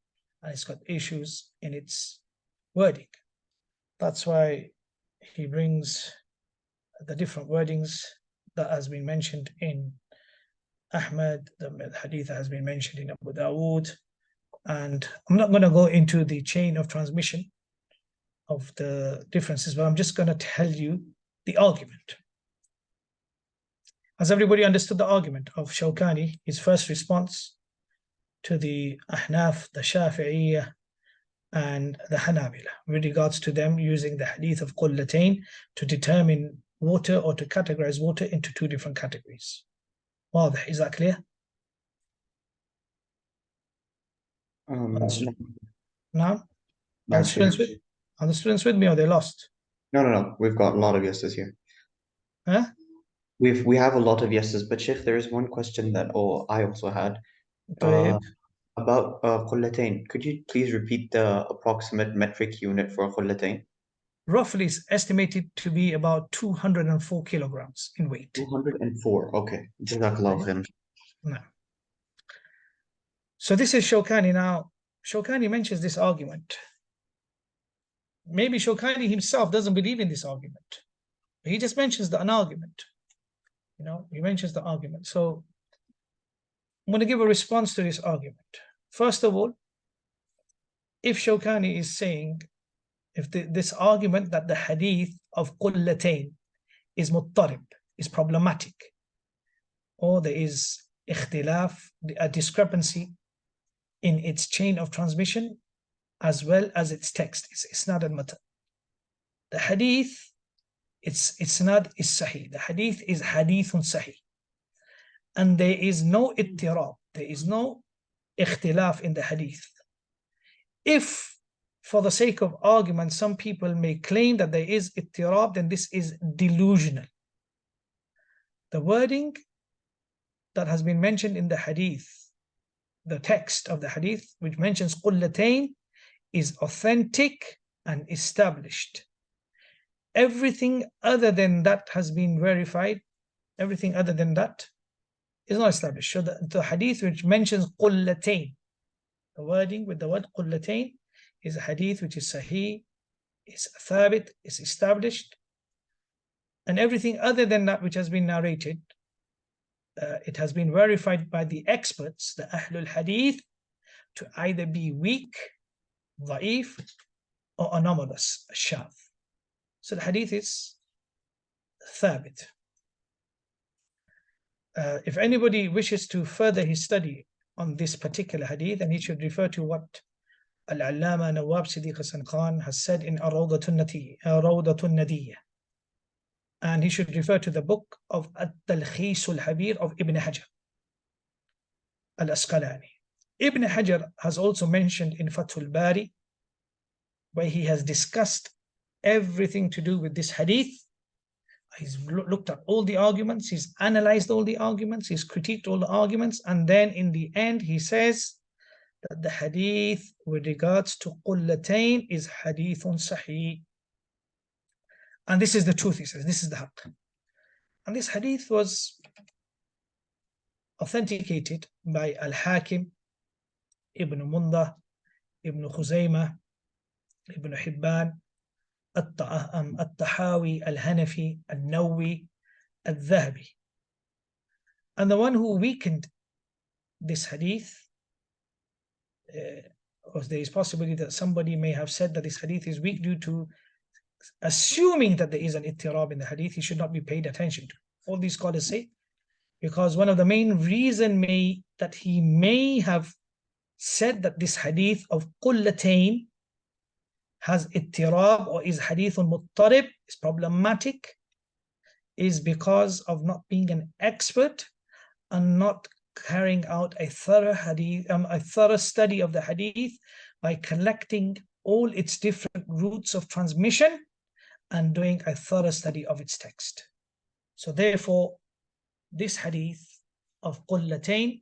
and it's got issues in its wording. That's why he brings the different wordings that has been mentioned in Ahmad, the hadith that has been mentioned in Abu Dawood. And I'm not going to go into the chain of transmission of the differences, but I'm just going to tell you the argument. Has everybody understood the argument of Shawkani, his first response to the Ahnaf, the Shafi'iyya, and the Hanabila, with regards to them using the hadith of qullatayn to determine water or to categorize water into two different categories? Well, is that clear? No? Are the students with me, or they lost? No. We've got a lot of yeses here. Huh? We have a lot of yeses, but Sheikh, there is one question that I also had about qullatayn. Could you please repeat the approximate metric unit for qullatayn? Roughly, is estimated to be about 204 kilograms in weight. 204. Okay. Jazakallah khair. No. So this is Shawkani. Now, Shawkani mentions this argument. Maybe Shawkani himself doesn't believe in this argument. He just mentions an argument. You know, he mentions the argument. So I'm going to give a response to this argument. First of all, if Shawkani is saying, if this argument that the hadith of qullatayn is muttarib, is problematic, or there is ikhtilaf, a discrepancy in its chain of transmission as well as its text. It's not a matter. The hadith, it's not is sahih. The hadith is hadithun sahih. And there is no ittirab, there is no ikhtilaf in the hadith. If, for the sake of argument, some people may claim that there is ittirab, then this is delusional. The wording that has been mentioned in the hadith, the text of the hadith, which mentions qullatayn, is authentic and established. Everything other than that has been verified. Everything other than that is not established. So the hadith which mentions qullatayn, the wording with the word qullatayn, is a hadith which is sahih, is thabit, is established. And everything other than that which has been narrated, it has been verified by the experts, the Ahlul Hadith, to either be weak, da'if, or anomalous, shadh. So the hadith is thabit. If anybody wishes to further his study on this particular hadith, then he should refer to what Al-Allama Nawab Siddiq Hasan Khan has said in Rawdatun Nadiyya. And he should refer to the book of At-Talkhis al-Habir of Ibn Hajar al-Asqalani. Ibn Hajar has also mentioned in Fathul Bari, where he has discussed everything to do with this hadith. He's looked at all the arguments, he's analyzed all the arguments, he's critiqued all the arguments, and then in the end he says that the hadith with regards to qullatayn is hadithun sahih. And this is the truth, he says, this is the haqq. And this hadith was authenticated by Al-Hakim, Ibn Mundah, Ibn Khuzaymah, Ibn Hibban, At-Tahawi, Al-Hanafi, Al-Nawawi, Al-Dhahabi. And the one who weakened this hadith, or there is possibility that somebody may have said that this hadith is weak due to assuming that there is an ittirab in the hadith, he should not be paid attention to. All these scholars say, because one of the main reasons that he may have said that this hadith of qullatayn has ittirab or is hadithun muttarib, is problematic, is because of not being an expert and not carrying out a thorough study of the hadith by collecting all its different routes of transmission and doing a thorough study of its text. So therefore, this hadith of qullatayn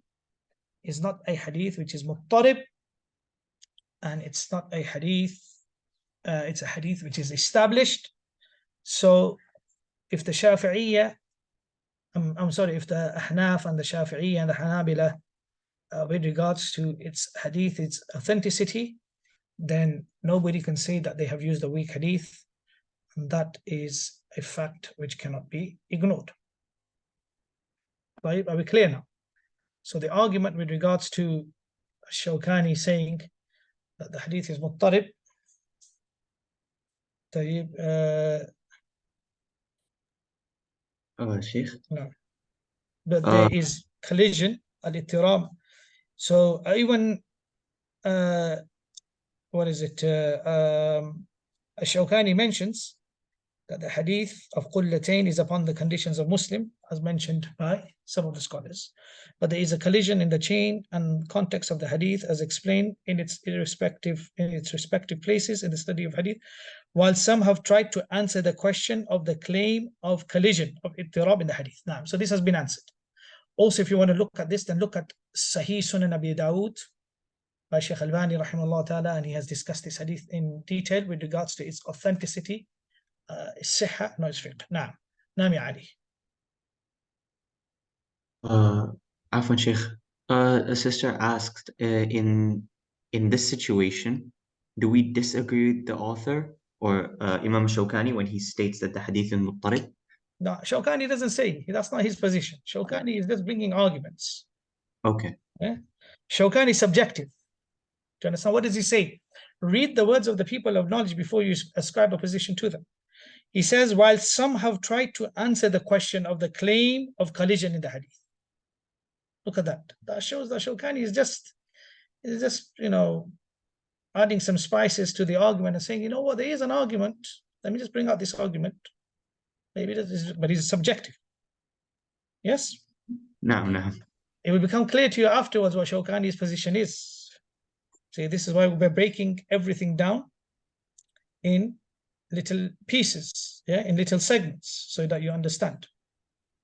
is not a hadith which is muttarib, and it's not a hadith, it's a hadith which is established. So if the Shafi'iyya, if the Ahnaf and the Shafi'iyya and the Hanabila, with regards to its hadith, its authenticity, then nobody can say that they have used a weak hadith, and that is a fact which cannot be ignored. Right? Are we clear now? So the argument with regards to Shawkani saying that the hadith is muttarib, Sheikh? No. But there is collision, al-ittirab. So even what is it? Shawkani mentions that the hadith of qullatayn is upon the conditions of Muslim, as mentioned by some of the scholars. But there is a collision in the chain and context of the hadith, as explained in its respective places in the study of hadith, while some have tried to answer the question of the claim of collision, of ittirab in the hadith. Now, so this has been answered. Also, if you want to look at this, then look at Sahih Sunan Abi Dawud by Shaykh Albani rahimahullah ta'ala, and he has discussed this hadith in detail with regards to its authenticity, Sihha, no, it's fiqh. Now, Nami Ali. Afwan Sheikh, a sister asked, in this situation, do we disagree with the author or Imam Shawkani when he states that the hadith is muttarib? No, Shawkani doesn't say, that's not his position. Shawkani is just bringing arguments. Okay. Yeah? Shawkani is subjective. Do you understand? What does he say? Read the words of the people of knowledge before you ascribe a position to them. He says, while some have tried to answer the question of the claim of collision in the hadith. Look at that. That shows that Shawkani is just, adding some spices to the argument and saying, you know what, there is an argument. Let me just bring out this argument. Maybe that is, but it's subjective. Yes? No. It will become clear to you afterwards what Shawkani's position is. See, this is why we're breaking everything down in little pieces, in little segments, so that you understand.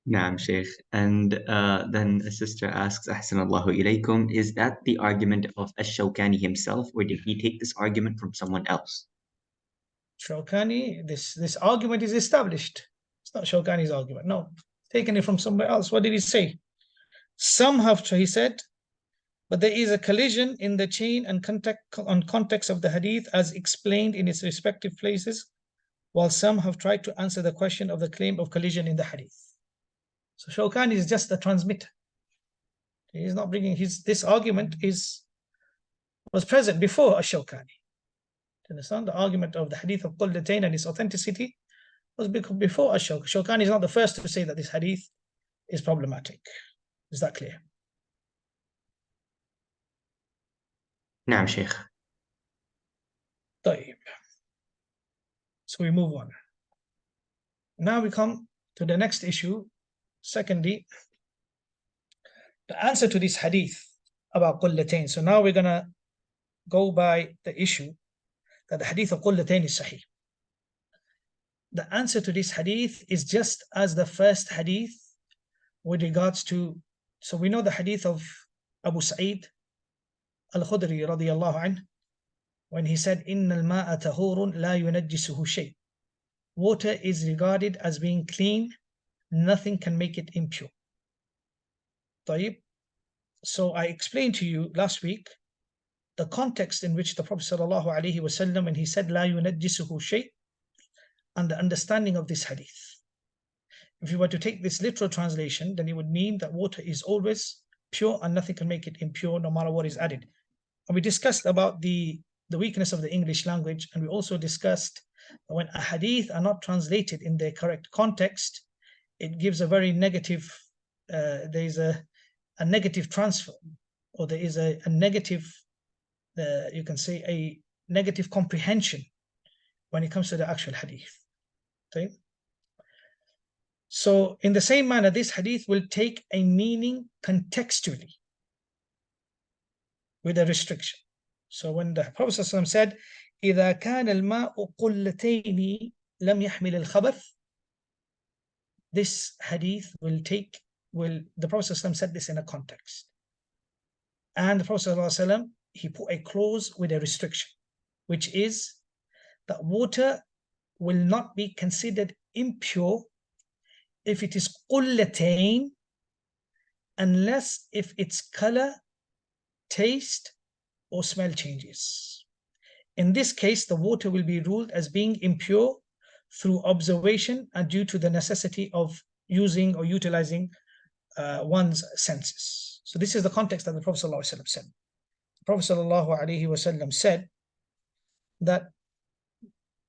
Naam, Sheikh. And then a sister asks, Ahsanallahu ilaykum, is that the argument of Ash-Shawkani himself, or did he take this argument from someone else? Shawkani, this argument is established. It's not Shawkani's argument. No, taken it from somewhere else. What did he say? Some have, he said, but there is a collision in the chain and context of the hadith as explained in its respective places, while some have tried to answer the question of the claim of collision in the hadith. So Shawkani is just the transmitter. He is not bringing this argument was present before Ash-Shawkani. Understand? The argument of the hadith of Qullatayn and its authenticity was before Ash-Shawkani. Shawkani is not the first to say that this hadith is problematic. Is that clear? Naam, Sheikh. طيب. So we move on. Now we come to the next issue. Secondly, the answer to this hadith about Qullatayn. So now we're going to go by the issue that the hadith of Qullatayn is sahih. The answer to this hadith is just as the first hadith with regards to, so we know the hadith of Abu Sa'id al-Khudri radiyallahu anhu, when he said, Inna al-ma'a tahurun la yunajjisuhu shay. Water is regarded as being clean, nothing can make it impure. طيب. So I explained to you last week the context in which the Prophet sallallahu alaihi wasallam, when he said la yunajjisuhu shay, and the understanding of this hadith. If you were to take this literal translation, then it would mean that water is always pure and nothing can make it impure no matter what is added. And we discussed about the weakness of the English language, and we also discussed that when a hadith are not translated in their correct context, it gives a very negative, there is a negative transfer, or there is a negative, you can say a negative comprehension when it comes to the actual hadith. Okay? So in the same manner, this hadith will take a meaning contextually with a restriction. So when the Prophet ﷺ said, إِذَا كَانَ الْمَاءُ قُلَّتَيْنِ لَمْ يَحْمِلِ الْخَبَثِ, this hadith will the Prophet ﷺ said this in a context. And the Prophet ﷺ, he put a clause with a restriction, which is that water will not be considered impure if it is qullatayn, unless if its color, taste, or smell changes. In this case, the water will be ruled as being impure through observation and due to the necessity of using or utilizing one's senses. So this is the context that the Prophet ﷺ said. The Prophet ﷺ said that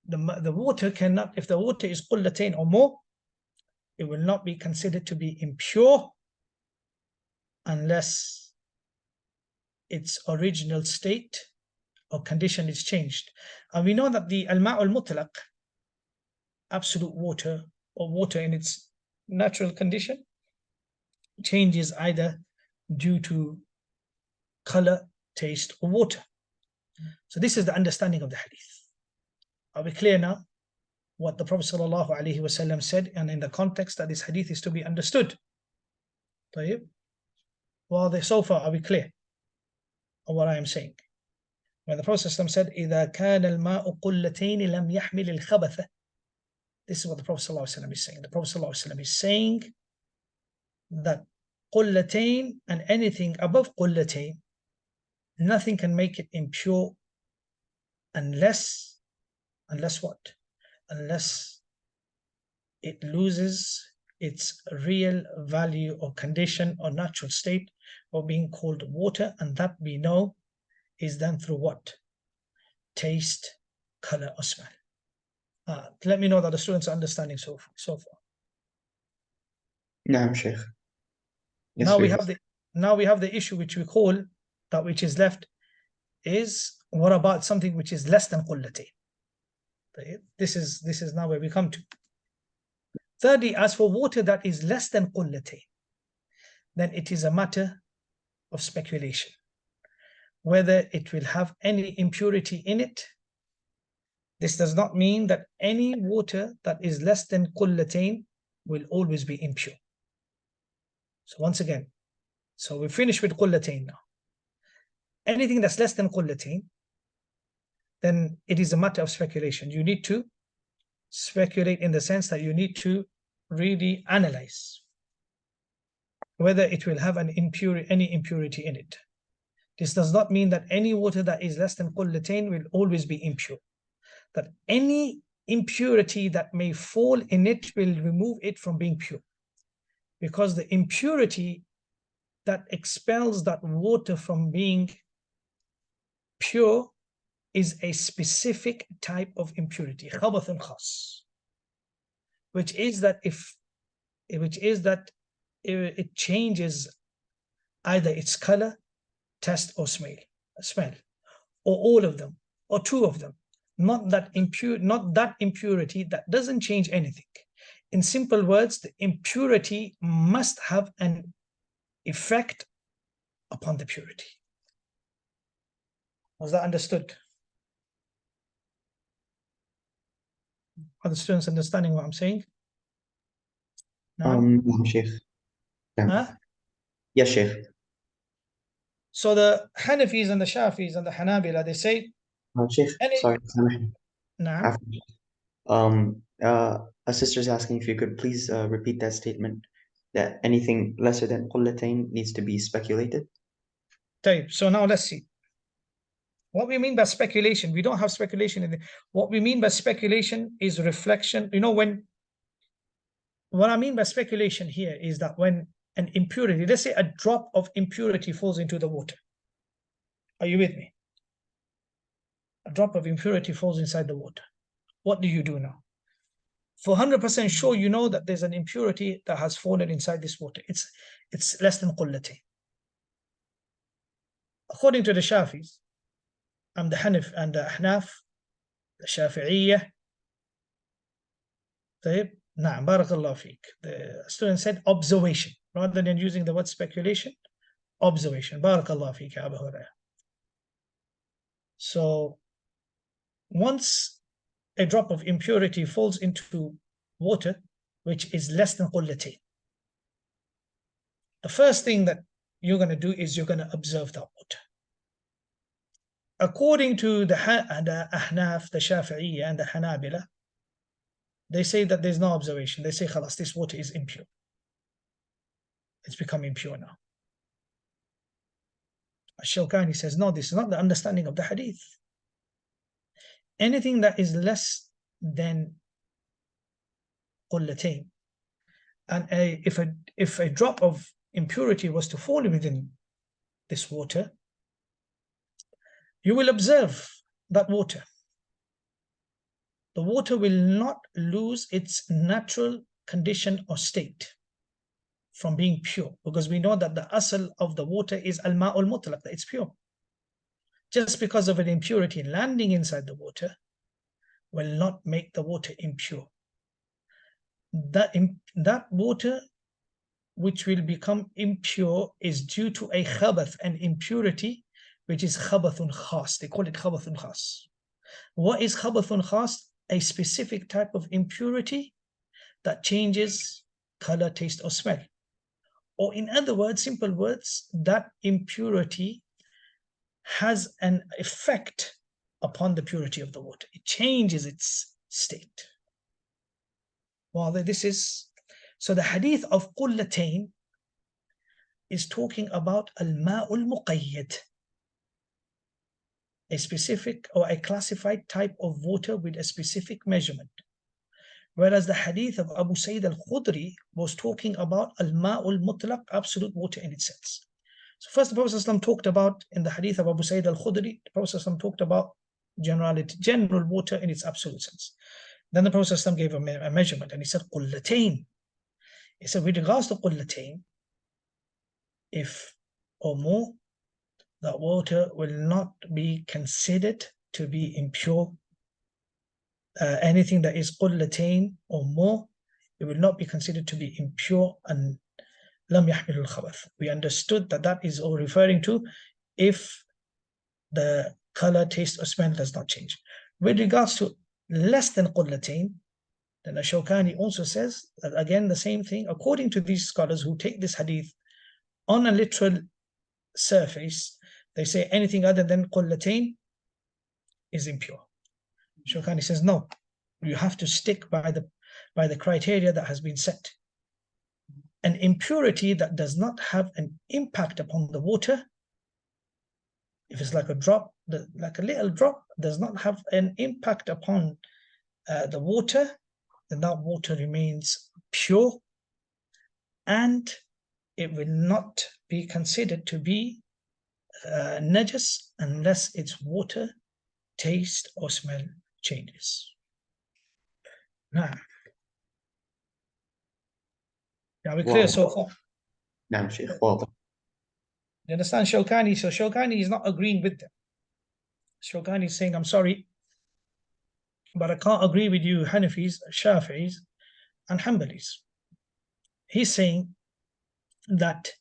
the water cannot, if the water is qullatayn or more, it will not be considered to be impure unless its original state or condition is changed. And we know that the al-ma' al-mutlaq, absolute water, or water in its natural condition, changes either due to color, taste, or water. So this is the understanding of the hadith. Are we clear now what the Prophet ﷺ said, and in the context that this hadith is to be understood? Well, so far, are we clear on what I am saying? When the Prophet ﷺ said, إِذَا كَانَ الْمَاءُ قُلَّتَيْنِ لَمْ يَحْمِلِ الْخَبَثَ, this is what the Prophet ﷺ is saying. The Prophet ﷺ is saying that qullatayn and anything above qullatayn, nothing can make it impure unless what? Unless it loses its real value or condition or natural state of being called water, and that we know is done through what? Taste, color, or smell. Let me know that the students are understanding so far. Naam, Sheikh. Yes, Now please. we have the issue which we call that which is left is what about something which is less than qullatayn? This is now where we come to. Thirdly, as for water that is less than qullatayn, then it is a matter of speculation whether it will have any impurity in it. This does not mean that any water that is less than qullatayn will always be impure. So once again, so we finish with qullatayn now. Anything that's less than qullatayn, then it is a matter of speculation. You need to speculate in the sense that you need to really analyze whether it will have any impurity in it. This does not mean that any water that is less than qullatayn will always be impure. That any impurity that may fall in it will remove it from being pure. Because the impurity that expels that water from being pure is a specific type of impurity, khabathun khas, which is that it changes either its color, taste, or smell, or all of them, or two of them. Not that impurity that doesn't change anything. In simple words, the impurity must have an effect upon the purity. Was that understood? Are the students understanding what I'm saying? No? Sheikh. Huh? Yes, Sheikh. So the Hanafis and the Shafis and the Hanabila, they say, Sheikh, sorry. Nah. A sister's asking if you could please repeat that statement, that anything lesser than qullatayn needs to be speculated. So now let's see. What we mean by speculation, we don't have speculation in it. What we mean by speculation is reflection. You know, what I mean by speculation here is that when an impurity, let's say a drop of impurity falls into the water. Are you with me? A drop of impurity falls inside the water. What do you do now? For 100% sure, you know that there's an impurity that has fallen inside this water. It's less than qullatayn. According to the Shafis and the Hanif and the Ahnaf, the Shafi'iyah, Na'am, barakallahu feek. The student said observation rather than using the word speculation. Observation. Barakallahu feek, Abu Hurairah. So once a drop of impurity falls into water, which is less than qullatayn, the first thing that you're going to do is you're going to observe that water. According to the Ahnaf, the Shafi'iyya and the Hanabila, they say that there's no observation. They say, khalas, this water is impure. It's become impure now. Shawkani says, no, this is not the understanding of the hadith. Anything that is less than qullatayn, and if a drop of impurity was to fall within this water, you will observe that water. The water will not lose its natural condition or state from being pure, because we know that the asl of the water is al-ma'ul mutlaq, that it's pure. Just because of an impurity landing inside the water will not make the water impure. That water which will become impure is due to a khabath, an impurity, which is khabathun khas. They call it khabathun khas. What is khabathun khas? A specific type of impurity that changes color, taste, or smell. Or in other words, simple words, that impurity has an effect upon the purity of the water. It changes its state. Well, so the hadith of qullatayn is talking about al-ma'ul muqayyad, a specific or a classified type of water with a specific measurement. Whereas the hadith of Abu Sayyid al-Khudri was talking about al-ma'ul mutlaq, absolute water in its sense. So first, the Prophet ﷺ talked about, in the hadith of Abu Sayyid al-Khudri, the Prophet ﷺ talked about general water in its absolute sense. Then the Prophet ﷺ gave a measurement, and he said qullatain. He said with regards to qullatain, if or more, that water will not be considered to be impure. Anything that is qullatain or more, it will not be considered to be impure and lam yahmil al-khabath. We understood that that is all referring to if the color, taste, or smell does not change. With regards to less than qullatain, then Shawkani also says that again the same thing, according to these scholars who take this hadith on a literal surface, they say anything other than qullatain is impure. Shawkani says no, you have to stick by the criteria that has been set. An impurity that does not have an impact upon the water, if it's like a drop, like a little drop, does not have an impact upon the water, then that water remains pure and it will not be considered to be najas unless its water, taste, or smell changes. Now, are we clear so far? نعم شيخ واضح. You understand Shawkani? So Shawkani is not agreeing with them. Shawkani is saying, I'm sorry, but I can't agree with you Hanafis, Shafi'is, and Hanbalis. He's saying that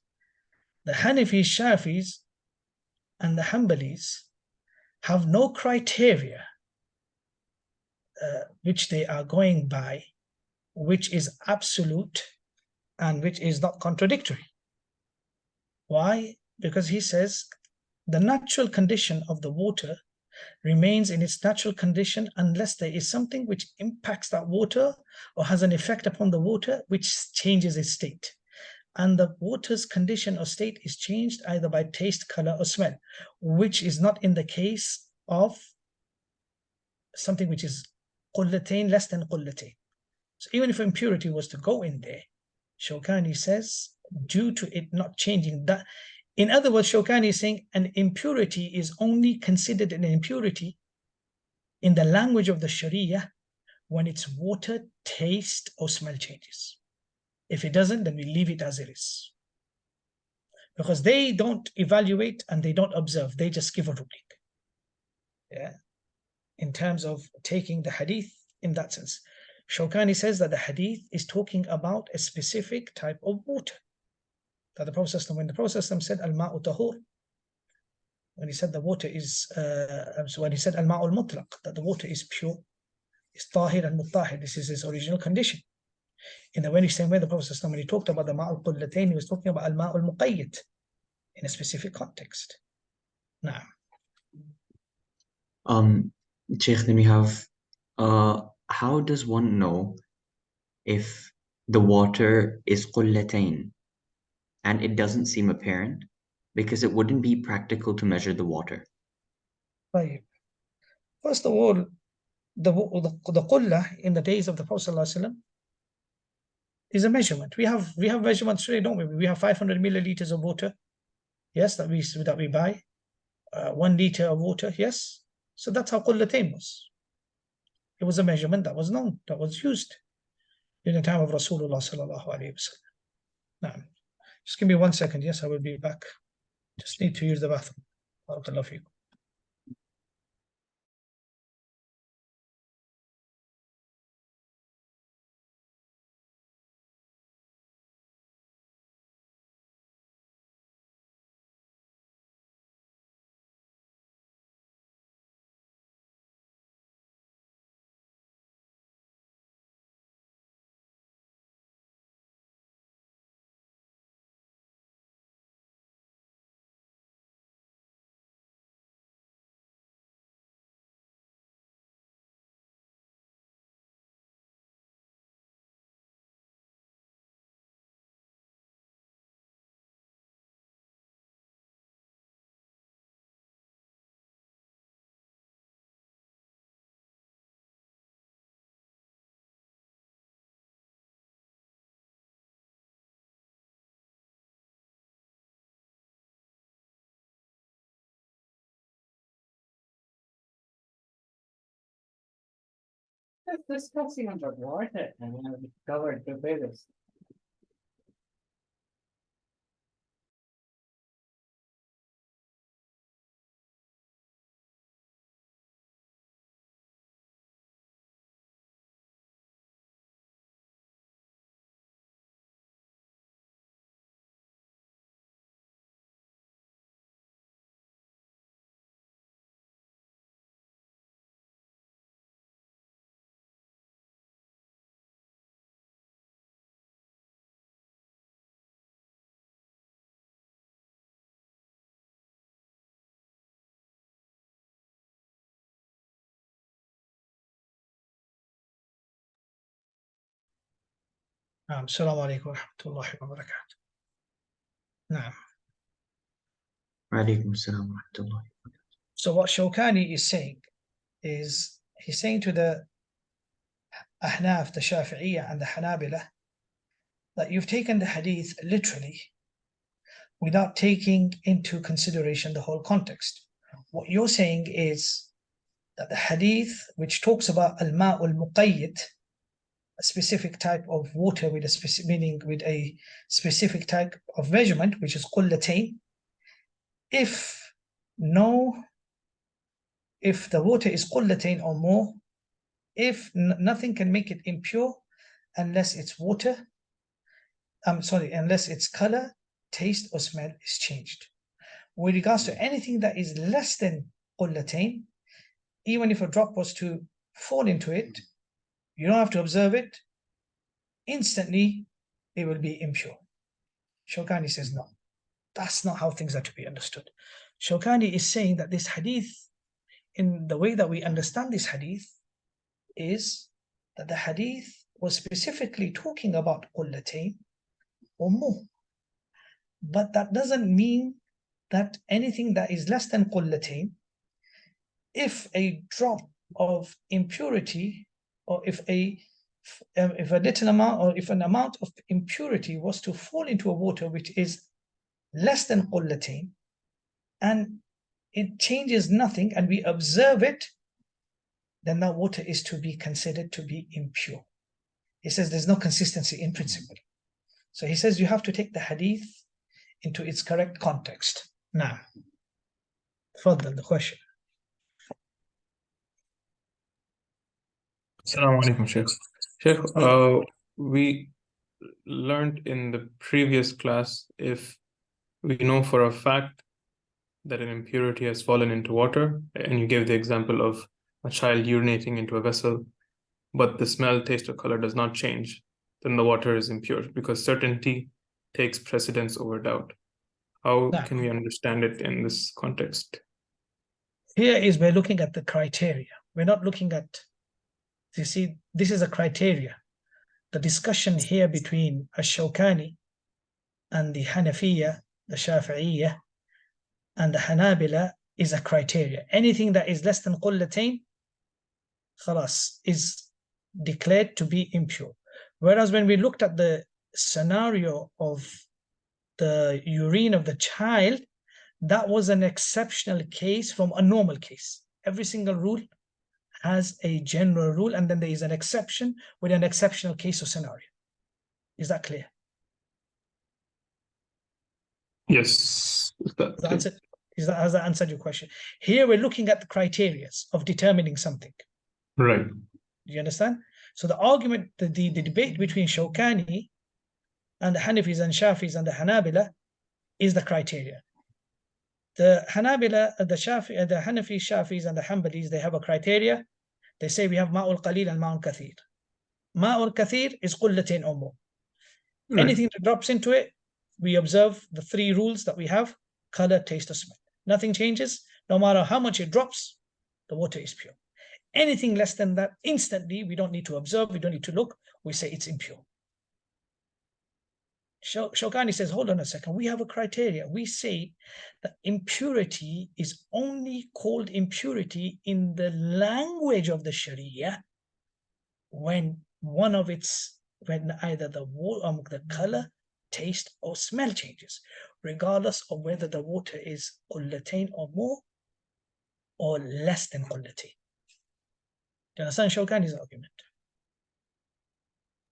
the Hanafis, Shafis, and the Hanbalis have no criteria which they are going by, which is absolute and which is not contradictory. Why? Because he says the natural condition of the water remains in its natural condition unless there is something which impacts that water or has an effect upon the water which changes its state. And the water's condition or state is changed either by taste, color, or smell, which is not in the case of something which is qullatain, less than qullatain. So even if impurity was to go in there, Shawkani says, due to it not changing that, in other words, Shawkani is saying an impurity is only considered an impurity in the language of the Sharia when its water, taste, or smell changes. If it doesn't, then we leave it as it is. Because they don't evaluate and they don't observe, they just give a ruling. Yeah. In terms of taking the hadith in that sense. Shawkani says that the hadith is talking about a specific type of water. That the Prophet, when the Prophet said al-ma'u tahur, when he said the water is, when he said al-ma'u al-mutlaq, that the water is pure, is tahir and mutahir, this is his original condition. In the very same way, the Prophet when he talked about the ma'u al-qullatain, he was talking about al-ma'u al-muqayyid in a specific context. Now, Sheikh, then we have, how does one know if the water is qullatain and it doesn't seem apparent? Because it wouldn't be practical to measure the water. right. First of all, the qullah in the days of the Prophet ﷺ is a measurement. We have measurements today, don't we? We have 500 milliliters of water, yes, that we buy. 1 liter of water, yes. So that's how qullatain was. It was a measurement that was known, that was used in the time of Rasulullah sallallahu alaihi wasallam. Now, just give me 1 second. Yes, I will be back. Just need to use the bathroom. Barakallahu feekum. was discussing about water and we covered the various. السلام عليكم ورحمة الله وبركاته. نعم. وعليكم السلام ورحمة الله. So what Shawkani is saying is, he's saying to the Ahnaf, the Shafi'iyya and the Hanabila, that you've taken the hadith literally without taking into consideration the whole context. What you're saying is that the hadith which talks about al-ma'ul muqayyid, a specific type of water with a specific meaning, with a specific type of measurement, which is qullatayn, if the water is qullatayn or more, if nothing can make it impure unless it's water, unless its color, taste or smell is changed. With regards to anything that is less than qullatayn, even if a drop was to fall into it, you don't have to observe it, instantly it will be impure. Shawkani says no, that's not how things are to be understood. Shawkani is saying that this hadith, in the way that we understand this hadith, is that the hadith was specifically talking about qullatayn or more. But that doesn't mean that anything that is less than qullatayn, if a drop of impurity, or if a little amount, or if an amount of impurity was to fall into a water which is less than qullatayn, and it changes nothing, and we observe it, then that water is to be considered to be impure. He says there's no consistency in principle. So he says you have to take the hadith into its correct context. Now, further the question. Assalamu alaikum, Sheikh. Sheikh, we learned in the previous class, if we know for a fact that an impurity has fallen into water, and you gave the example of a child urinating into a vessel, but the smell, taste, or color does not change, then the water is impure, because certainty takes precedence over doubt. How can we understand it in this context? Here is we're looking at the criteria. We're not looking at, you see, this is a criteria. The discussion here between Ash-Shawkani and the Hanafiya, the Shafi'iyya, and the Hanabila is a criteria. Anything that is less than qullatayn, khalas, is declared to be impure. Whereas when we looked at the scenario of the urine of the child, that was an exceptional case from a normal case. Every single rule has a general rule, and then there is an exception with an exceptional case or scenario. Is that clear? Yes. Has that answered your question? Here we're looking at the criteria of determining something. Right. Do you understand? So the argument, the debate between Shawkani and the Hanafis and Shafis and the Hanabila is the criteria. The Hanabila, the Hanafi, Shafis and the Hanbalis, they have a criteria. They say we have ma'ul qalil and ma'ul kathir. Ma'ul kathir is qullatayn or more. Right. Anything that drops into it, we observe the three rules that we have: color, taste, or smell. Nothing changes. No matter how much it drops, the water is pure. Anything less than that, instantly, we don't need to observe, we don't need to look, we say it's impure. Shawkani says, hold on a second, we have a criteria. We say that impurity is only called impurity in the language of the Sharia when either the color, taste, or smell changes, regardless of whether the water is qullatayn or more, or less than qullatayn. Do you understand Shawkani's argument?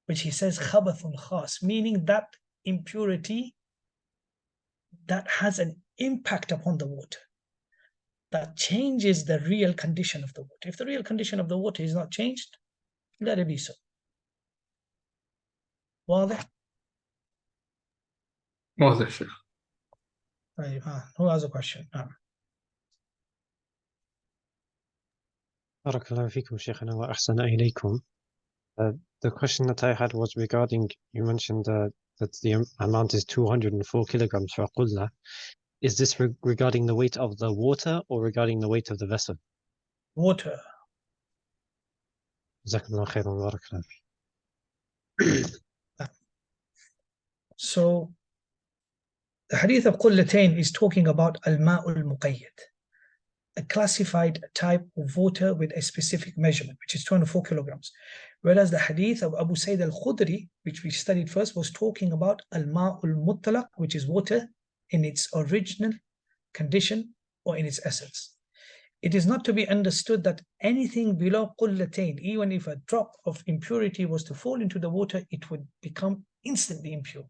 Which he says khabathun khas, meaning that impurity that has an impact upon the water, that changes the real condition of the water. If the real condition of the water is not changed, let it be so. واضح؟ واضح شيخ. طيب, who has a question? بارك الله فيكم شيخنا وأحسن إليكم. The question that I had was regarding, you mentioned that the amount is 204 kilograms for qulla. Is this regarding the weight of the water or regarding the weight of the vessel? Water. جزاكم الله خيرا وبارك الله فيك. So the hadith of qullatayn is talking about al-ma'ul muqayyad, a classified type of water with a specific measurement, which is 204 kilograms. Whereas the hadith of Abu Sayyid al-Khudri, which we studied first, was talking about al-ma'ul mutlaq, which is water in its original condition or in its essence. It is not to be understood that anything below qullatayn, even if a drop of impurity was to fall into the water, it would become instantly impure.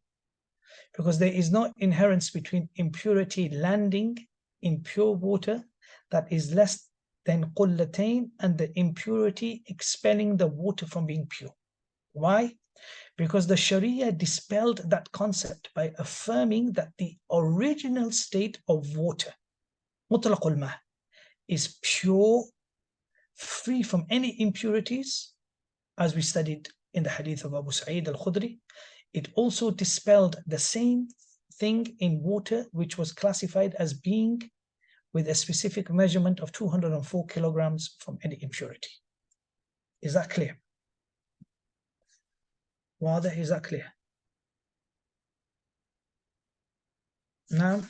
Because there is no inherence between impurity landing in pure water that is less than qullatayn and the impurity expelling the water from being pure. Why? Because the Sharia dispelled that concept by affirming that the original state of water, mutlaqul ma', is pure, free from any impurities, as we studied in the hadith of Abu Sa'id al-Khudri. It also dispelled the same thing in water, which was classified as being with a specific measurement of 204 kilograms from any impurity. Is that clear? واضح? Is that clear? نعم.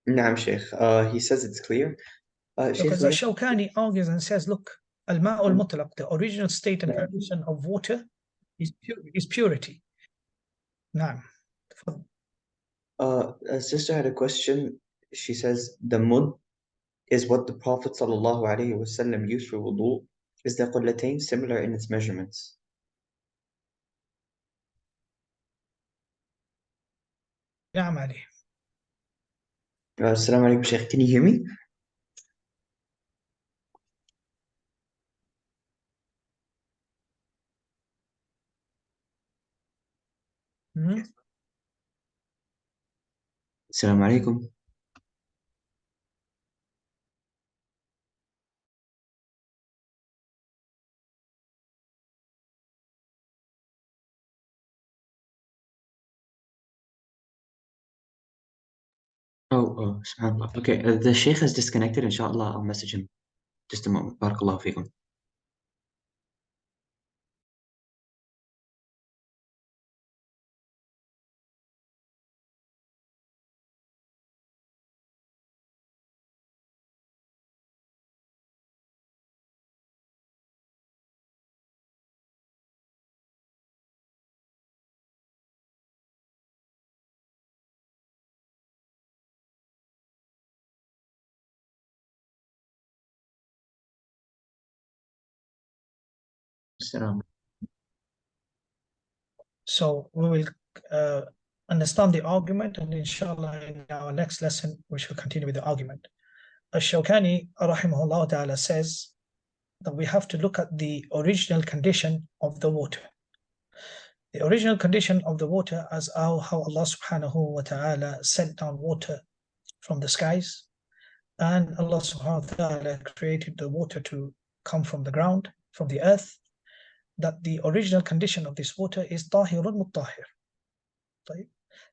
نعم Sheikh. He says it's clear. Because Sheikh, Shawkani argues and says, look, al-ma'ul mutlaq, the original state and condition of water is purity. نعم. sister had a question. She says the mud is what the Prophet ﷺ used for wudu. Is the qullatayn similar in its measurements? نعم علي. Assalamu alaikum Sheikh. Can you hear me? Assalamu alaikum. Oh, subhanAllah. Okay, the Sheikh has disconnected. Inshallah, I'll message him. Just a moment. Barakallahu feekum. So we will understand the argument, and inshallah in our next lesson we shall continue with the argument. Ash-Shawkani rahimahullah ta'ala says that we have to look at the original condition of the water. The original condition of the water as how Allah subhanahu wa ta'ala sent down water from the skies, and Allah subhanahu wa ta'ala created the water to come from the ground, from the earth, that the original condition of this water is tahirun mutahhir.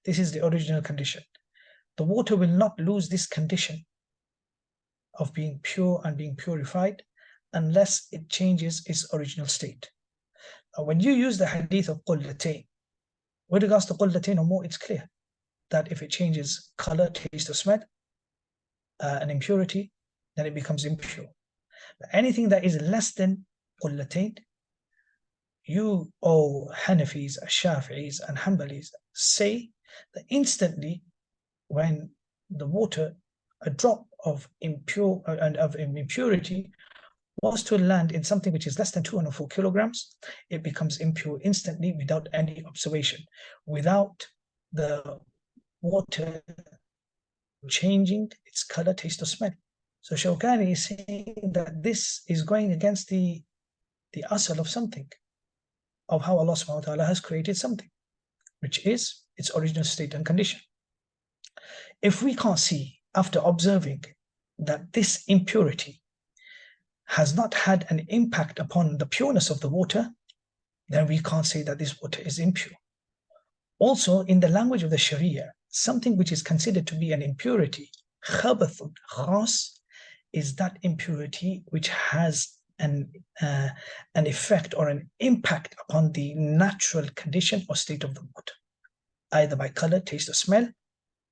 This is the original condition. The water will not lose this condition of being pure and being purified unless it changes its original state. Now, when you use the hadith of qullatayn, with regards to qullatayn or more, it's clear that if it changes color, taste, or smell, an impurity, then it becomes impure. But anything that is less than qullatayn, you, Hanafis, Shafi'is, and Hanbalis say that instantly when the water a drop of impurity was to land in something which is less than 204 kilograms, it becomes impure instantly without any observation, without the water changing its color, taste, or smell. So Shawkani is saying that this is going against the asal of something, of how Allah subhanahu wa ta'ala has created something, which is its original state and condition. If we can't see, after observing, that this impurity has not had an impact upon the pureness of the water, then we can't say that this water is impure. Also, in the language of the Sharia, something which is considered to be an impurity, khabathun khas, is that impurity which has an effect or an impact upon the natural condition or state of the water, either by color, taste, or smell,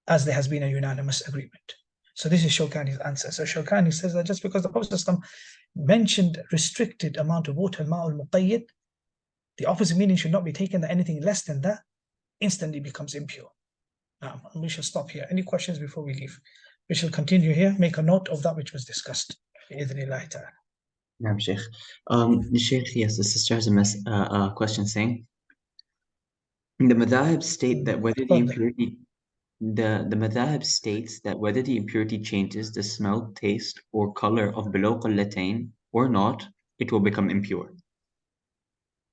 as there has been a unanimous agreement. So this is Shawkani's answer. So Shawkani says that just because the Prophet mentioned restricted amount of water, ma'ul muqayyad, the opposite meaning should not be taken that anything less than that instantly becomes impure. Now, we shall stop here. Any questions before we leave? We shall continue here. Make a note of that which was discussed. Naam, Sheikh. Sheikh, yes, the sister has a question saying, the madhahib state that whether the impurity, the madhahib states that whether the impurity changes the smell, taste, or color of below qullatayn or not, it will become impure.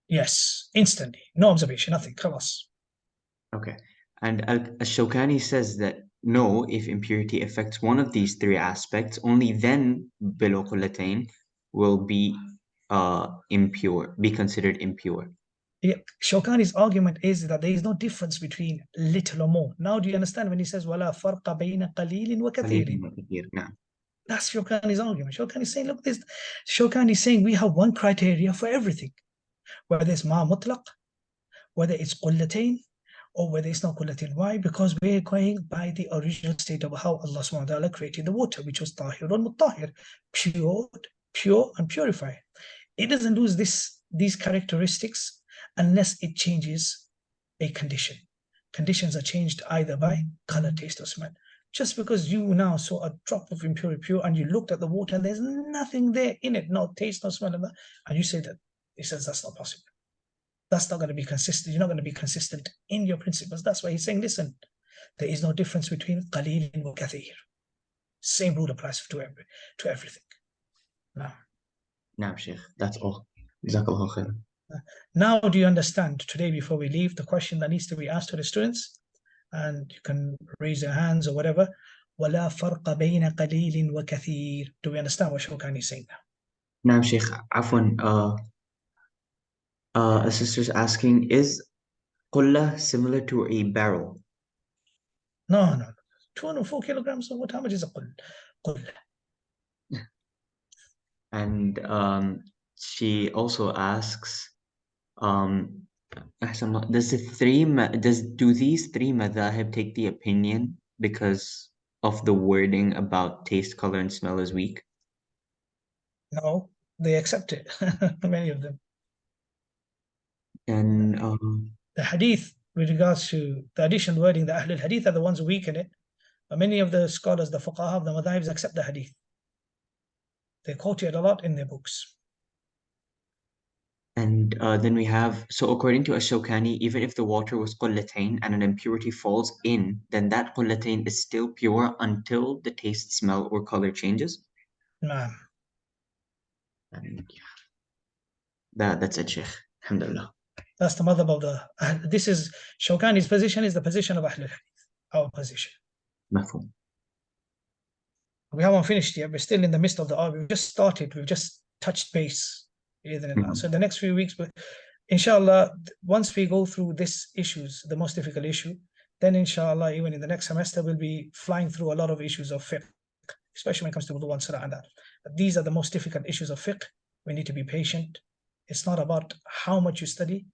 Yes, instantly. No observation, nothing. Khalas. Okay. And Al-Shawkani says that no, if impurity affects one of these three aspects, only then below qullatayn will be impure, be considered impure. Yeah, Shawkani's argument is that there is no difference between little or more. Now do you understand when he says وَلَا فَرْقَ بَيْنَ قَلِيلٍ وَكَثِيرٍ? That's Shawkani's argument. Shawkani is saying, look, this Shawkani is saying we have one criteria for everything, whether it's ma mutlaq, whether it's qullatayn, or whether it's not qullatayn. Why? Because we're going by the original state of how Allah subhanahu wa ta'ala created the water, which was tahirun mutahhir, pure and purified. It doesn't lose these characteristics unless it changes a condition. Conditions are changed either by color, taste, or smell. Just because you now saw a drop of impurity and you looked at the water and there's nothing there in it, no taste, no smell, and you say that, he says that's not possible. That's not going to be consistent. You're not going to be consistent in your principles. That's why he's saying, listen, there is no difference between qaleel and kathir. Same rule applies to everything. Naam, Sheikh. That's all. Jazakallah khair. Now, do you understand today, before we leave, the question that needs to be asked to the students? And you can raise your hands or whatever. وَلَا فَرْقَ بَيْنَ قَلِيلٍ وَكَثِيرٍ. Do we understand what Shawkani is saying now? Naam, Sheikh. Afwan, a sister's asking, is qulla similar to a barrel? No. 204 kilograms of water. How much is a qulla? And she also asks, do these three madhahib take the opinion because of the wording about taste, color, and smell is weak? No, they accept it. Many of them. And the hadith, with regards to the additional wording, the Ahlul Hadith are the ones who weaken it. But many of the scholars, the fuqaha of the madhahibs, accept the hadith. They quote it a lot in their books. And then we have, so according to Ash-Shawkani, even if the water was qullatayn and an impurity falls in, then that qullatayn is still pure until the taste, smell, or color changes? Naam. And that's it, Sheikh. Alhamdulillah. That's the madhab of the, this is, Shawkani's position is the position of Ahlul Hadith, our position. Mafhum. We haven't finished yet. We're still in the midst of the argument. We've just started. We've just touched base. So the next few weeks, inshallah, once we go through these issues, the most difficult issue, then inshallah, even in the next semester, we'll be flying through a lot of issues of fiqh, especially when it comes to wudu and salah and that. But these are the most difficult issues of fiqh. We need to be patient. It's not about how much you study.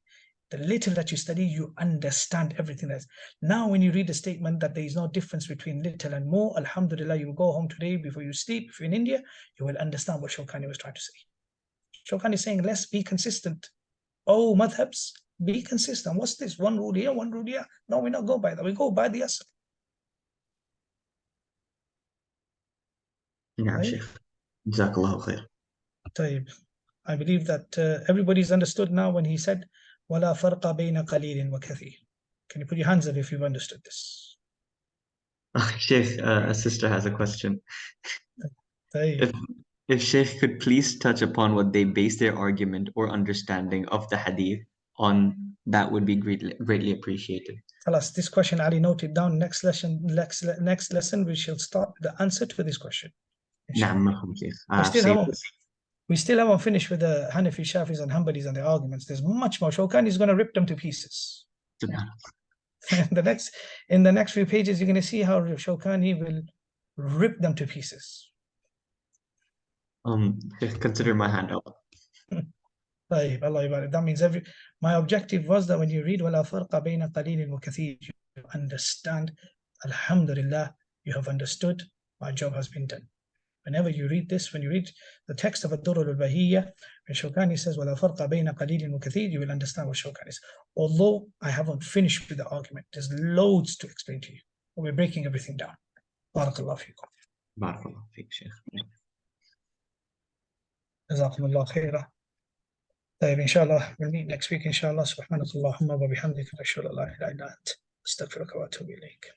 The little that you study, you understand everything else. Now, when you read the statement that there is no difference between little and more, alhamdulillah, you will go home today before you sleep. If you're in India, you will understand what Shawkani was trying to say. Shawkani is saying, let's be consistent. Oh, madhabs, be consistent. What's this? One rule here, one rule here. No, we don't go by that. We go by the asl. نعم Right? شيخ جزاك الله خير. طيب. I believe that everybody's understood now when he said ولا فرق بين قليل وكثير. Can you put your hands up if you've understood this? Sheikh, a sister has a question. طيب. If Sheikh could please touch upon what they base their argument or understanding of the hadith on, that would be greatly appreciated. خلاص, this question Ali noted down. Next lesson we shall start with the answer to this question. نعم مفهوم شيخ. We still haven't finished with the Hanafi, Shafis and Hanbalis and the arguments. There's much more. Shawkani is going to rip them to pieces. In the next few pages, you're going to see how Shawkani will rip them to pieces. Consider my hand up. That means my objective was that when you read وَلَا فَرْقَ بَيْنَ قَلِيلٍ وَكَثِيرٍ, you understand. Alhamdulillah, you have understood. My job has been done. Whenever you read this, when you read the text of Ad-Durr al-Bahiyya, when Shawkani says وَلَا فَرْقَ بَيْنَ قَلِيلٍ وَكَثِيرٍ, you will understand what Shawkani is. Although I haven't finished with the argument, there's loads to explain to you. But we're breaking everything down. Barakallah feekum. Barakallah feek, Sheikh. Jazakumullah khairah. طيب إن شاء الله we'll meet next week إن شاء الله. سبحانك اللهم وبحمدك أشهد أن لا إله إلا أنت أستغفرك وأتوب إليك.